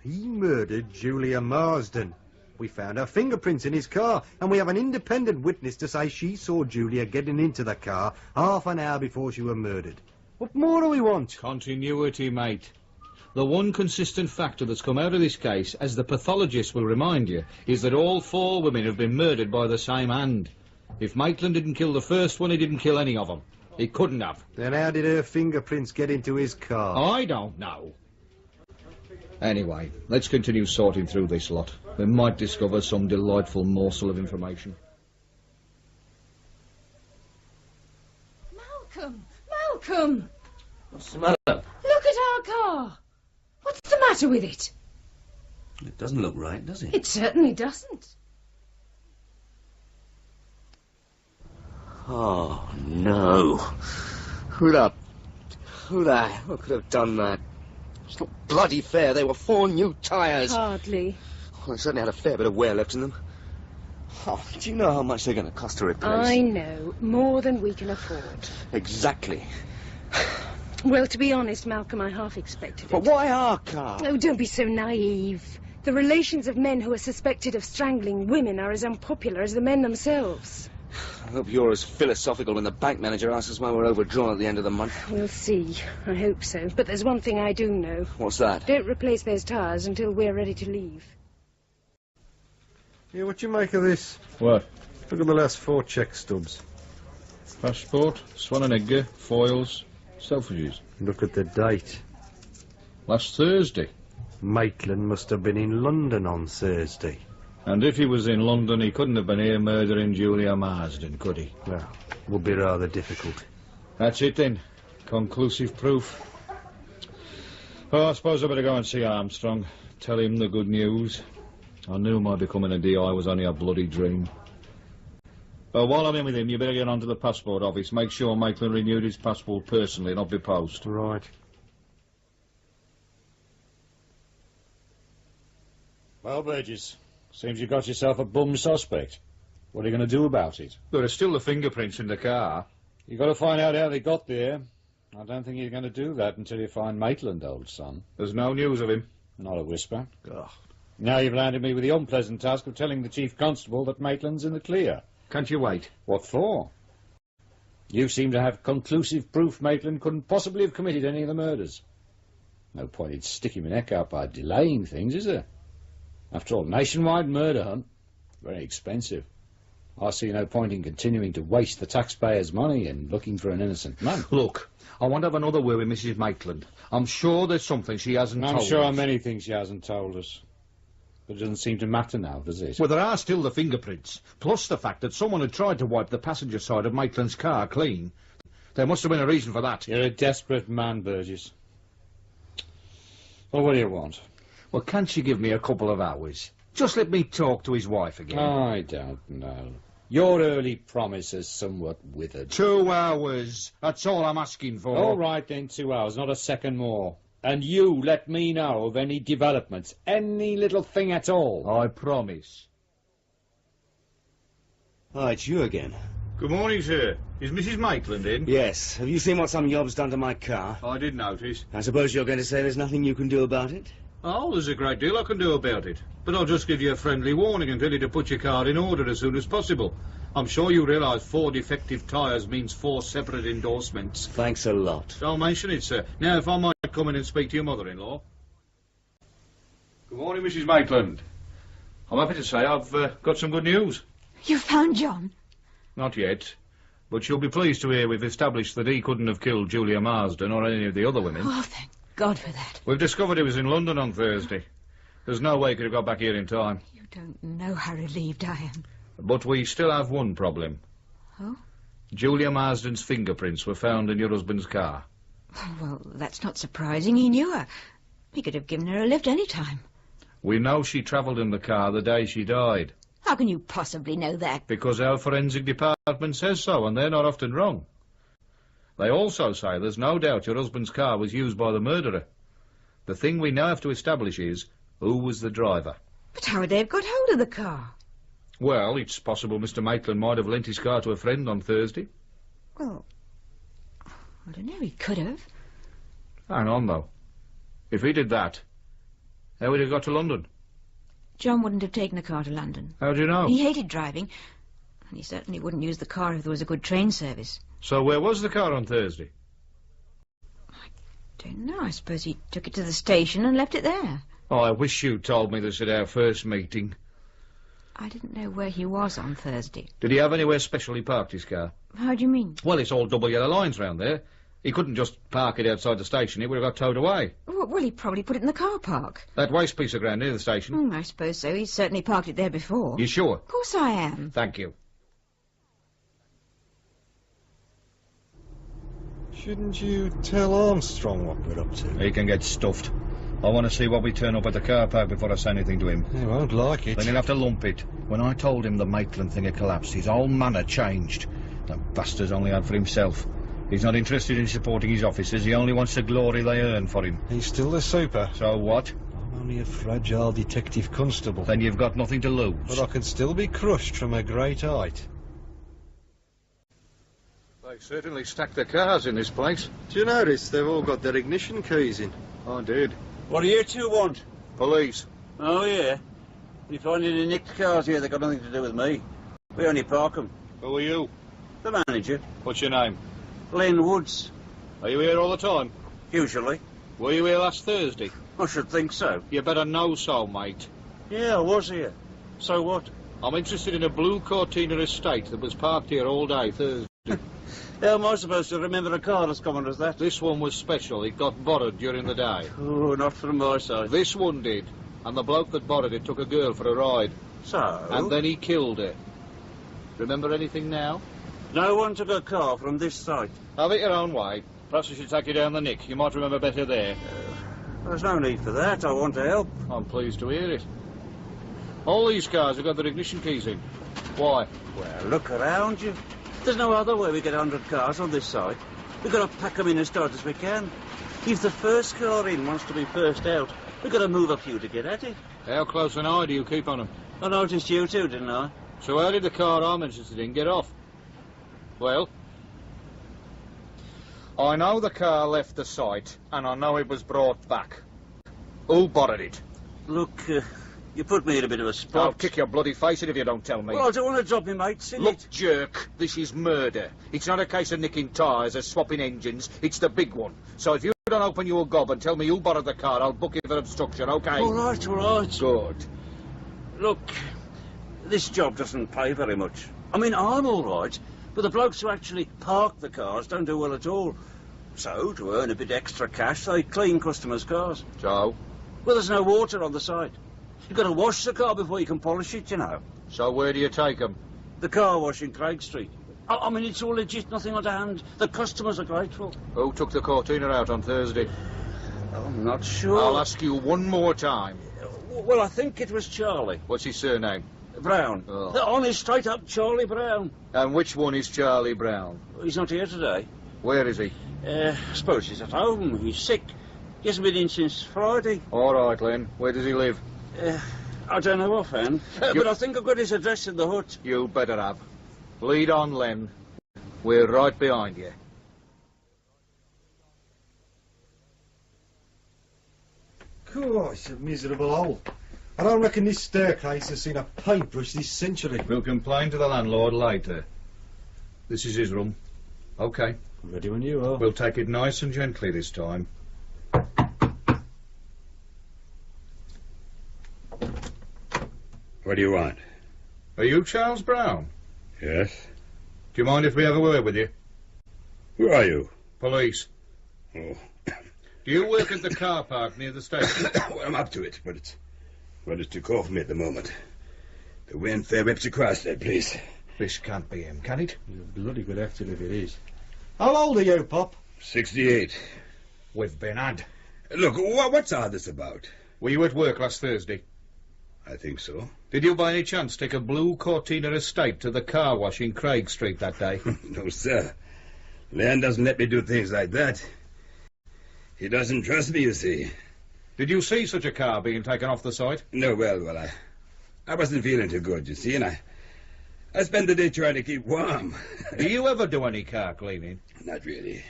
He murdered Julia Marsden. We found her fingerprints in his car, and we have an independent witness to say she saw Julia getting into the car half an hour before she was murdered. What more do we want? Continuity, mate. The one consistent factor that's come out of this case, as the pathologist will remind you, is that all 4 women have been murdered by the same hand. If Maitland didn't kill the first one, he didn't kill any of them. He couldn't have. Then how did her fingerprints get into his car? I don't know. Anyway, let's continue sorting through this lot. We might discover some delightful morsel of information. Malcolm! Malcolm! What's the matter? Look at our car! matter with it? It doesn't look right, does it? It certainly doesn't. Oh, no. Who could have done that? It's not bloody fair. They were 4 new tyres. Hardly. Well, they certainly had a fair bit of wear left in them. Oh, do you know how much they're going to cost to replace? I know. More than we can afford. Exactly. Well, to be honest, Malcolm, I half expected it. But why our car? Oh, don't be so naive. The relations of men who are suspected of strangling women are as unpopular as the men themselves. I hope you're as philosophical when the bank manager asks us why we're overdrawn at the end of the month. We'll see. I hope so. But there's one thing I do know. What's that? Don't replace those tyres until we're ready to leave. Yeah, what do you make of this? What? Look at the last 4 cheque stubs. Passport, Swan and Edgar, foils, Selfridges. Look at the date. Last Thursday. Maitland must have been in London on Thursday. And if he was in London, he couldn't have been here murdering Julia Marsden, could he? Well, would be rather difficult. That's it then. Conclusive proof. Oh, I suppose I better go and see Armstrong. Tell him the good news. I knew my becoming a DI was only a bloody dream. While I'm in with him, you better get on to the passport office. Make sure Maitland renewed his passport personally, not by post. Right. Well, Burgess, seems you got yourself a bum suspect. What are you going to do about it? There are still the fingerprints in the car. You've got to find out how they got there. I don't think you're going to do that until you find Maitland, old son. There's no news of him. Not a whisper. Ugh. Now you've landed me with the unpleasant task of telling the Chief Constable that Maitland's in the clear. Can't you wait? What for? You seem to have conclusive proof Maitland couldn't possibly have committed any of the murders. No point in sticking my neck out by delaying things, is there? After all, nationwide murder hunt, very expensive. I see no point in continuing to waste the taxpayers' money and looking for an innocent man. Look, I want to have another word with Mrs. Maitland. I'm sure there's something she hasn't told us. I'm sure many things she hasn't told us. But it doesn't seem to matter now, does it? Well, there are still the fingerprints, plus the fact that someone had tried to wipe the passenger side of Maitland's car clean. There must have been a reason for that. You're a desperate man, Burgess. Well, what do you want? Well, can't you give me a couple of hours? Just let me talk to his wife again. I don't know. Your early promise has somewhat withered. 2 hours. That's all I'm asking for. All right, then, 2 hours, not a second more. And you let me know of any developments, any little thing at all. I promise. Oh, it's you again. Good morning, sir. Is Mrs. Maitland in? Yes. Have you seen what some yob's done to my car? I did notice. I suppose you're going to say there's nothing you can do about it? Oh, there's a great deal I can do about it. But I'll just give you a friendly warning and tell you to put your car in order as soon as possible. I'm sure you realise 4 defective tyres means 4 separate endorsements. Thanks a lot. Don't mention it, sir. Now, if I might come in and speak to your mother-in-law. Good morning, Mrs. Maitland. I'm happy to say I've got some good news. You found John? Not yet. But you'll be pleased to hear we've established that he couldn't have killed Julia Marsden or any of the other women. Oh, thank God for that. We've discovered he was in London on Thursday. There's no way he could have got back here in time. You don't know how relieved I am. But we still have one problem. Oh? Julia Marsden's fingerprints were found in your husband's car. Well, that's not surprising. He knew her. He could have given her a lift any time. We know she travelled in the car the day she died. How can you possibly know that? Because our forensic department says so, and they're not often wrong. They also say there's no doubt your husband's car was used by the murderer. The thing we now have to establish is who was the driver. But how would they have got hold of the car? Well, it's possible Mr. Maitland might have lent his car to a friend on Thursday. Well, I don't know, he could have. Hang on, though. If he did that, how would he have got to London? John wouldn't have taken the car to London. How do you know? He hated driving, and he certainly wouldn't use the car if there was a good train service. So where was the car on Thursday? I don't know. I suppose he took it to the station and left it there. Oh, I wish you told me this at our first meeting. I didn't know where he was on Thursday. Did he have anywhere special he parked his car? How do you mean? Well, it's all double yellow lines round there. He couldn't just park it outside the station. It would have got towed away. Well, he probably put it in the car park. That waste piece of ground near the station? I suppose so. He's certainly parked it there before. You sure? Of course I am. Thank you. Shouldn't you tell Armstrong what we're up to? He can get stuffed. I want to see what we turn up at the car park before I say anything to him. He won't like it. Then he'll have to lump it. When I told him the Maitland thing had collapsed, his whole manner changed. That bastard's only out for himself. He's not interested in supporting his officers. He only wants the glory they earn for him. He's still the super. So what? I'm only a fragile detective constable. Then you've got nothing to lose. But I can still be crushed from a great height. They certainly stacked the cars in this place. Do you notice they've all got their ignition keys in? I did. What do you two want? Police. Oh, yeah? You find any nicked cars here that got nothing to do with me? We only park them. Who are you? The manager. What's your name? Len Woods. Are you here all the time? Usually. Were you here last Thursday? I should think so. You better know so, mate. Yeah, I was here. So what? I'm interested in a blue Cortina estate that was parked here all day Thursday. How am I supposed to remember a car as common as that? This one was special. It got borrowed during the day. Oh, not from my side. This one did. And the bloke that borrowed it took a girl for a ride. So? And then he killed her. Remember anything now? No one took a car from this site. Have it your own way. Perhaps I should take you down the nick. You might remember better there. There's no need for that. I want to help. I'm pleased to hear it. All these cars have got their ignition keys in. Why? Well, look around you. There's no other way we get 100 cars on this site. We've got to pack them in as tight as we can. If the first car in wants to be first out, we've got to move a few to get at it. How close an eye do you keep on them? I noticed you too, didn't I? So how did the car I'm interested in get off? Well, I know the car left the site, and I know it was brought back. Who borrowed it? Look, you put me in a bit of a spot. I'll kick your bloody face in if you don't tell me. Well, I don't want to drop me mates in Look, it. jerk, this is murder. It's not a case of nicking tyres or swapping engines. It's the big one. So if you don't open your gob and tell me who borrowed the car, I'll book you for obstruction, OK? All right, all right. Good. Look, this job doesn't pay very much. I mean, I'm all right, but the blokes who actually park the cars don't do well at all. So, to earn a bit extra cash, they clean customers' cars. So? Well, there's no water on the site. You've got to wash the car before you can polish it, you know. So where do you take them? The car wash in Craig Street. I mean, it's all legit, nothing underhand. The customers are grateful. Who took the Cortina out on Thursday? I'm not sure. I'll ask you one more time. Well, I think it was Charlie. What's his surname? Brown. Oh. Honest, straight up Charlie Brown. And which one is Charlie Brown? He's not here today. Where is he? I suppose he's at home. He's sick. He hasn't been in since Friday. All right, Len. Where does he live? I don't know offhand. But I think I've got his address in the hut. You better have. Lead on, Len. We're right behind you. Cool, it's a miserable hole. I don't reckon this staircase has seen a paintbrush this century. We'll complain to the landlord later. This is his room. OK. Ready when you are. We'll take it nice and gently this time. What do you want? Are you Charles Brown? Yes. Do you mind if we have a word with you? Who are you? Police. Oh. Do you work at the car park near the station? Well, I'm up to it, but it's too cold for me at the moment. The wind fair whips across that place. This can't be him, can it? You're a bloody good actor if it is. How old are you, Pop? 68. We've been had. Look, what's all this about? Were you at work last Thursday? I think so. Did you by any chance take a blue Cortina estate to the car wash in Craig Street that day? No, sir. Len doesn't let me do things like that. He doesn't trust me, you see. Did you see such a car being taken off the site? No, well, I wasn't feeling too good, you see, and I spent the day trying to keep warm. Do you ever do any car cleaning? Not really.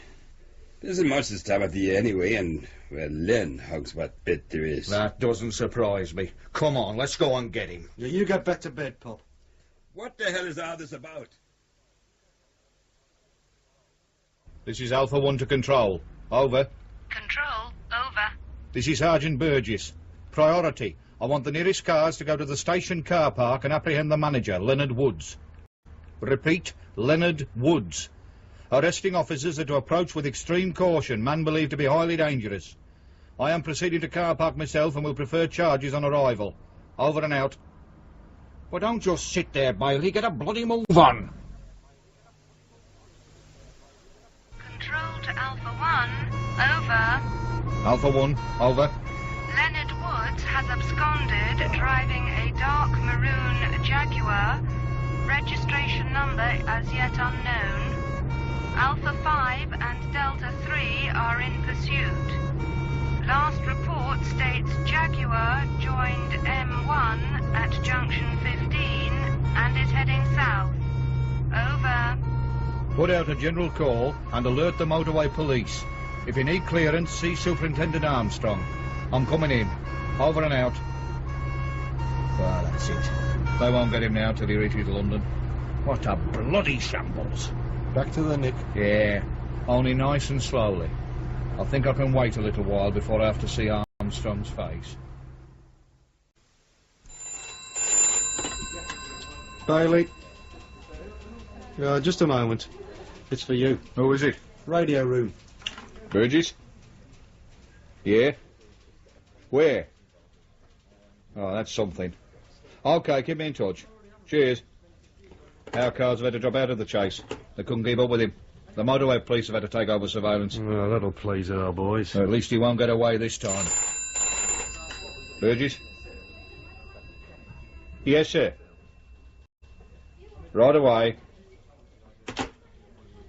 There isn't much this time of the year anyway, and, well, Len hugs what bit there is. That doesn't surprise me. Come on, let's go and get him. Yeah, you get back to bed, Pop. What the hell is all this about? This is Alpha 1 to Control. Over. Control, over. This is Sergeant Burgess. Priority. I want the nearest cars to go to the station car park and apprehend the manager, Leonard Woods. Repeat, Leonard Woods. Arresting officers are to approach with extreme caution, man believed to be highly dangerous. I am proceeding to car park myself and will prefer charges on arrival. Over and out. Well, don't just sit there, Bailey. Get a bloody move on. Control to Alpha 1, over. Alpha 1, over. has absconded driving a dark maroon Jaguar, registration number as yet unknown. Alpha 5 and Delta 3 are in pursuit. Last report states Jaguar joined M1 at junction 15 and is heading south. Over. Put out a general call and alert the motorway police. If you need clearance, see Superintendent Armstrong. I'm coming in. Over and out. Well, that's it. They won't get him now till he reaches London. What a bloody shambles. Back to the nick. Yeah, only nice and slowly. I think I can wait a little while before I have to see Armstrong's face. Bailey. Just a moment. It's for you. Who is it? Radio room. Burgess? Yeah? Where? Oh, that's something. OK, keep me in touch. Cheers. Our cars have had to drop out of the chase. They couldn't keep up with him. The motorway police have had to take over surveillance. Well, that'll please our boys. At least he won't get away this time. Burgess? Yes, sir. Right away.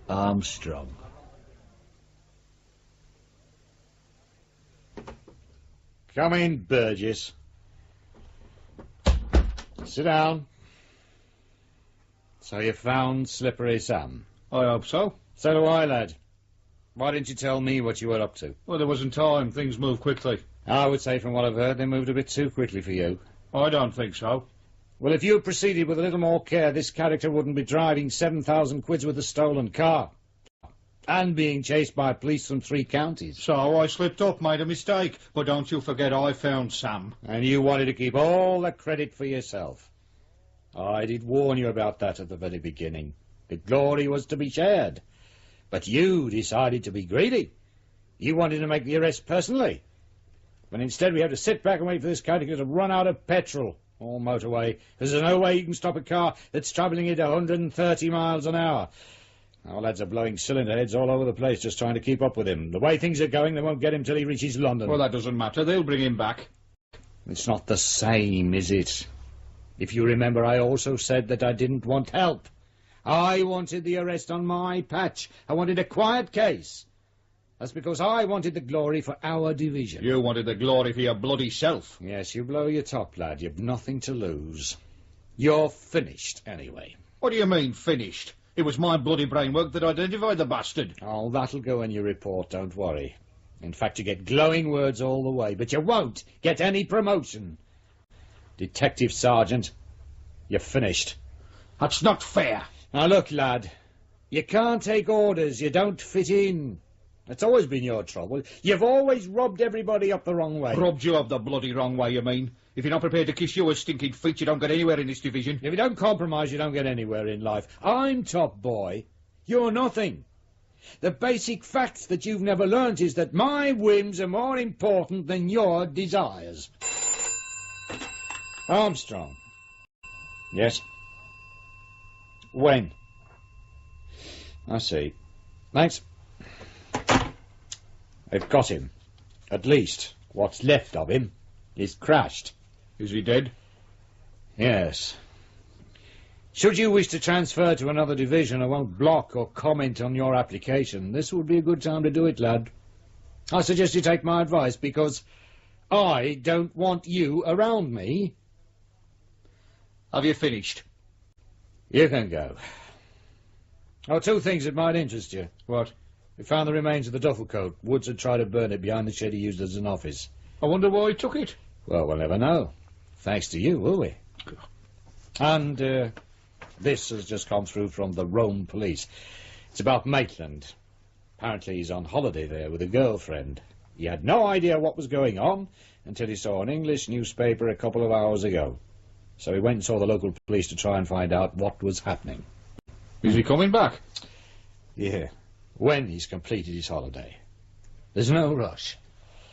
Armstrong. Come in, Burgess. Sit down. So you found Slippery Sam? I hope so. So do I, lad. Why didn't you tell me what you were up to? Well, there wasn't time. Things moved quickly. I would say, from what I've heard, they moved a bit too quickly for you. I don't think so. Well, if you had proceeded with a little more care, this character wouldn't be driving 7,000 quid with a stolen car. And being chased by police from 3 counties. So I slipped up, made a mistake. But don't you forget I found Sam. And you wanted to keep all the credit for yourself. I did warn you about that at the very beginning. The glory was to be shared. But you decided to be greedy. You wanted to make the arrest personally. When instead we have to sit back and wait for this character to run out of petrol or motorway. There's no way you can stop a car that's travelling at 130 miles an hour. Our lads are blowing cylinder heads all over the place just trying to keep up with him. The way things are going, they won't get him till he reaches London. Well, that doesn't matter. They'll bring him back. It's not the same, is it? If you remember, I also said that I didn't want help. I wanted the arrest on my patch. I wanted a quiet case. That's because I wanted the glory for our division. You wanted the glory for your bloody self. Yes, you blow your top, lad. You've nothing to lose. You're finished, anyway. What do you mean, finished? It was my bloody brainwork that identified the bastard. Oh, that'll go in your report, don't worry. In fact, you get glowing words all the way, but you won't get any promotion. Detective Sergeant, you're finished. That's not fair. Now look, lad, you can't take orders, you don't fit in. That's always been your trouble. You've always rubbed everybody up the wrong way. Rubbed you up the bloody wrong way, you mean? If you're not prepared to kiss your stinking feet, you don't get anywhere in this division. If you don't compromise, you don't get anywhere in life. I'm top boy. You're nothing. The basic fact that you've never learnt is that my whims are more important than your desires. Armstrong. Yes? When? I see. Thanks. They've got him. At least, what's left of him is crashed. Is he dead? Yes. Should you wish to transfer to another division, I won't block or comment on your application. This would be a good time to do it, lad. I suggest you take my advice, because I don't want you around me. Have you finished? You can go. Oh, 2 things that might interest you. What? We found the remains of the duffel coat. Woods had tried to burn it behind the shed he used as an office. I wonder why he took it. Well, we'll never know. Thanks to you, will we? And this has just come through from the Rome police. It's about Maitland. Apparently he's on holiday there with a girlfriend. He had no idea what was going on until he saw an English newspaper a couple of hours ago. So he went and saw the local police to try and find out what was happening. Is he coming back? Yeah. When he's completed his holiday. There's no rush.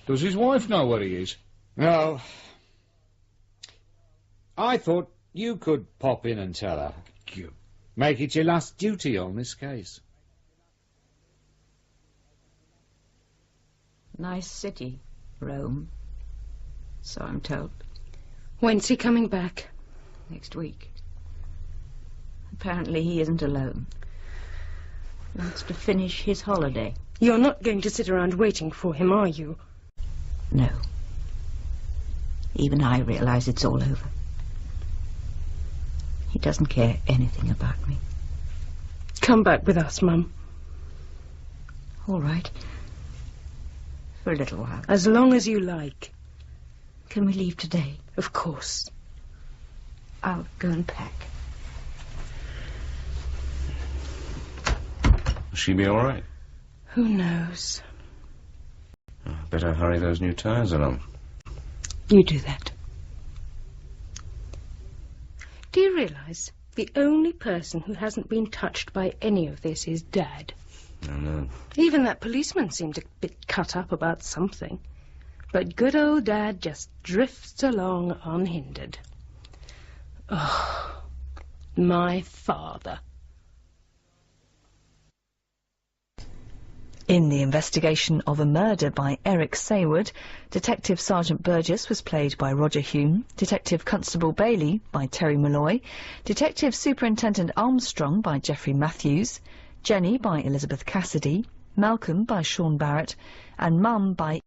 Does his wife know where he is? No. I thought you could pop in and tell her. Make it your last duty on this case. Nice city, Rome. So I'm told. When's he coming back? Next week. Apparently he isn't alone. He wants to finish his holiday. You're not going to sit around waiting for him, are you? No. Even I realize it's all over. He doesn't care anything about me. Come back with us, Mum. All right. For a little while. As long as you like. Can we leave today? Of course. I'll go and pack. Will she be all right? Who knows? Better hurry those new tyres along. You do that. Do you realise the only person who hasn't been touched by any of this is Dad? I know. Even that policeman seemed a bit cut up about something. But good old Dad just drifts along unhindered. Oh, my father. In the investigation of a murder by Eric Saward, Detective Sergeant Burgess was played by Roger Hume, Detective Constable Bailey by Terry Malloy, Detective Superintendent Armstrong by Geoffrey Matthews, Jenny by Elizabeth Cassidy, Malcolm by Sean Barrett, and Mum by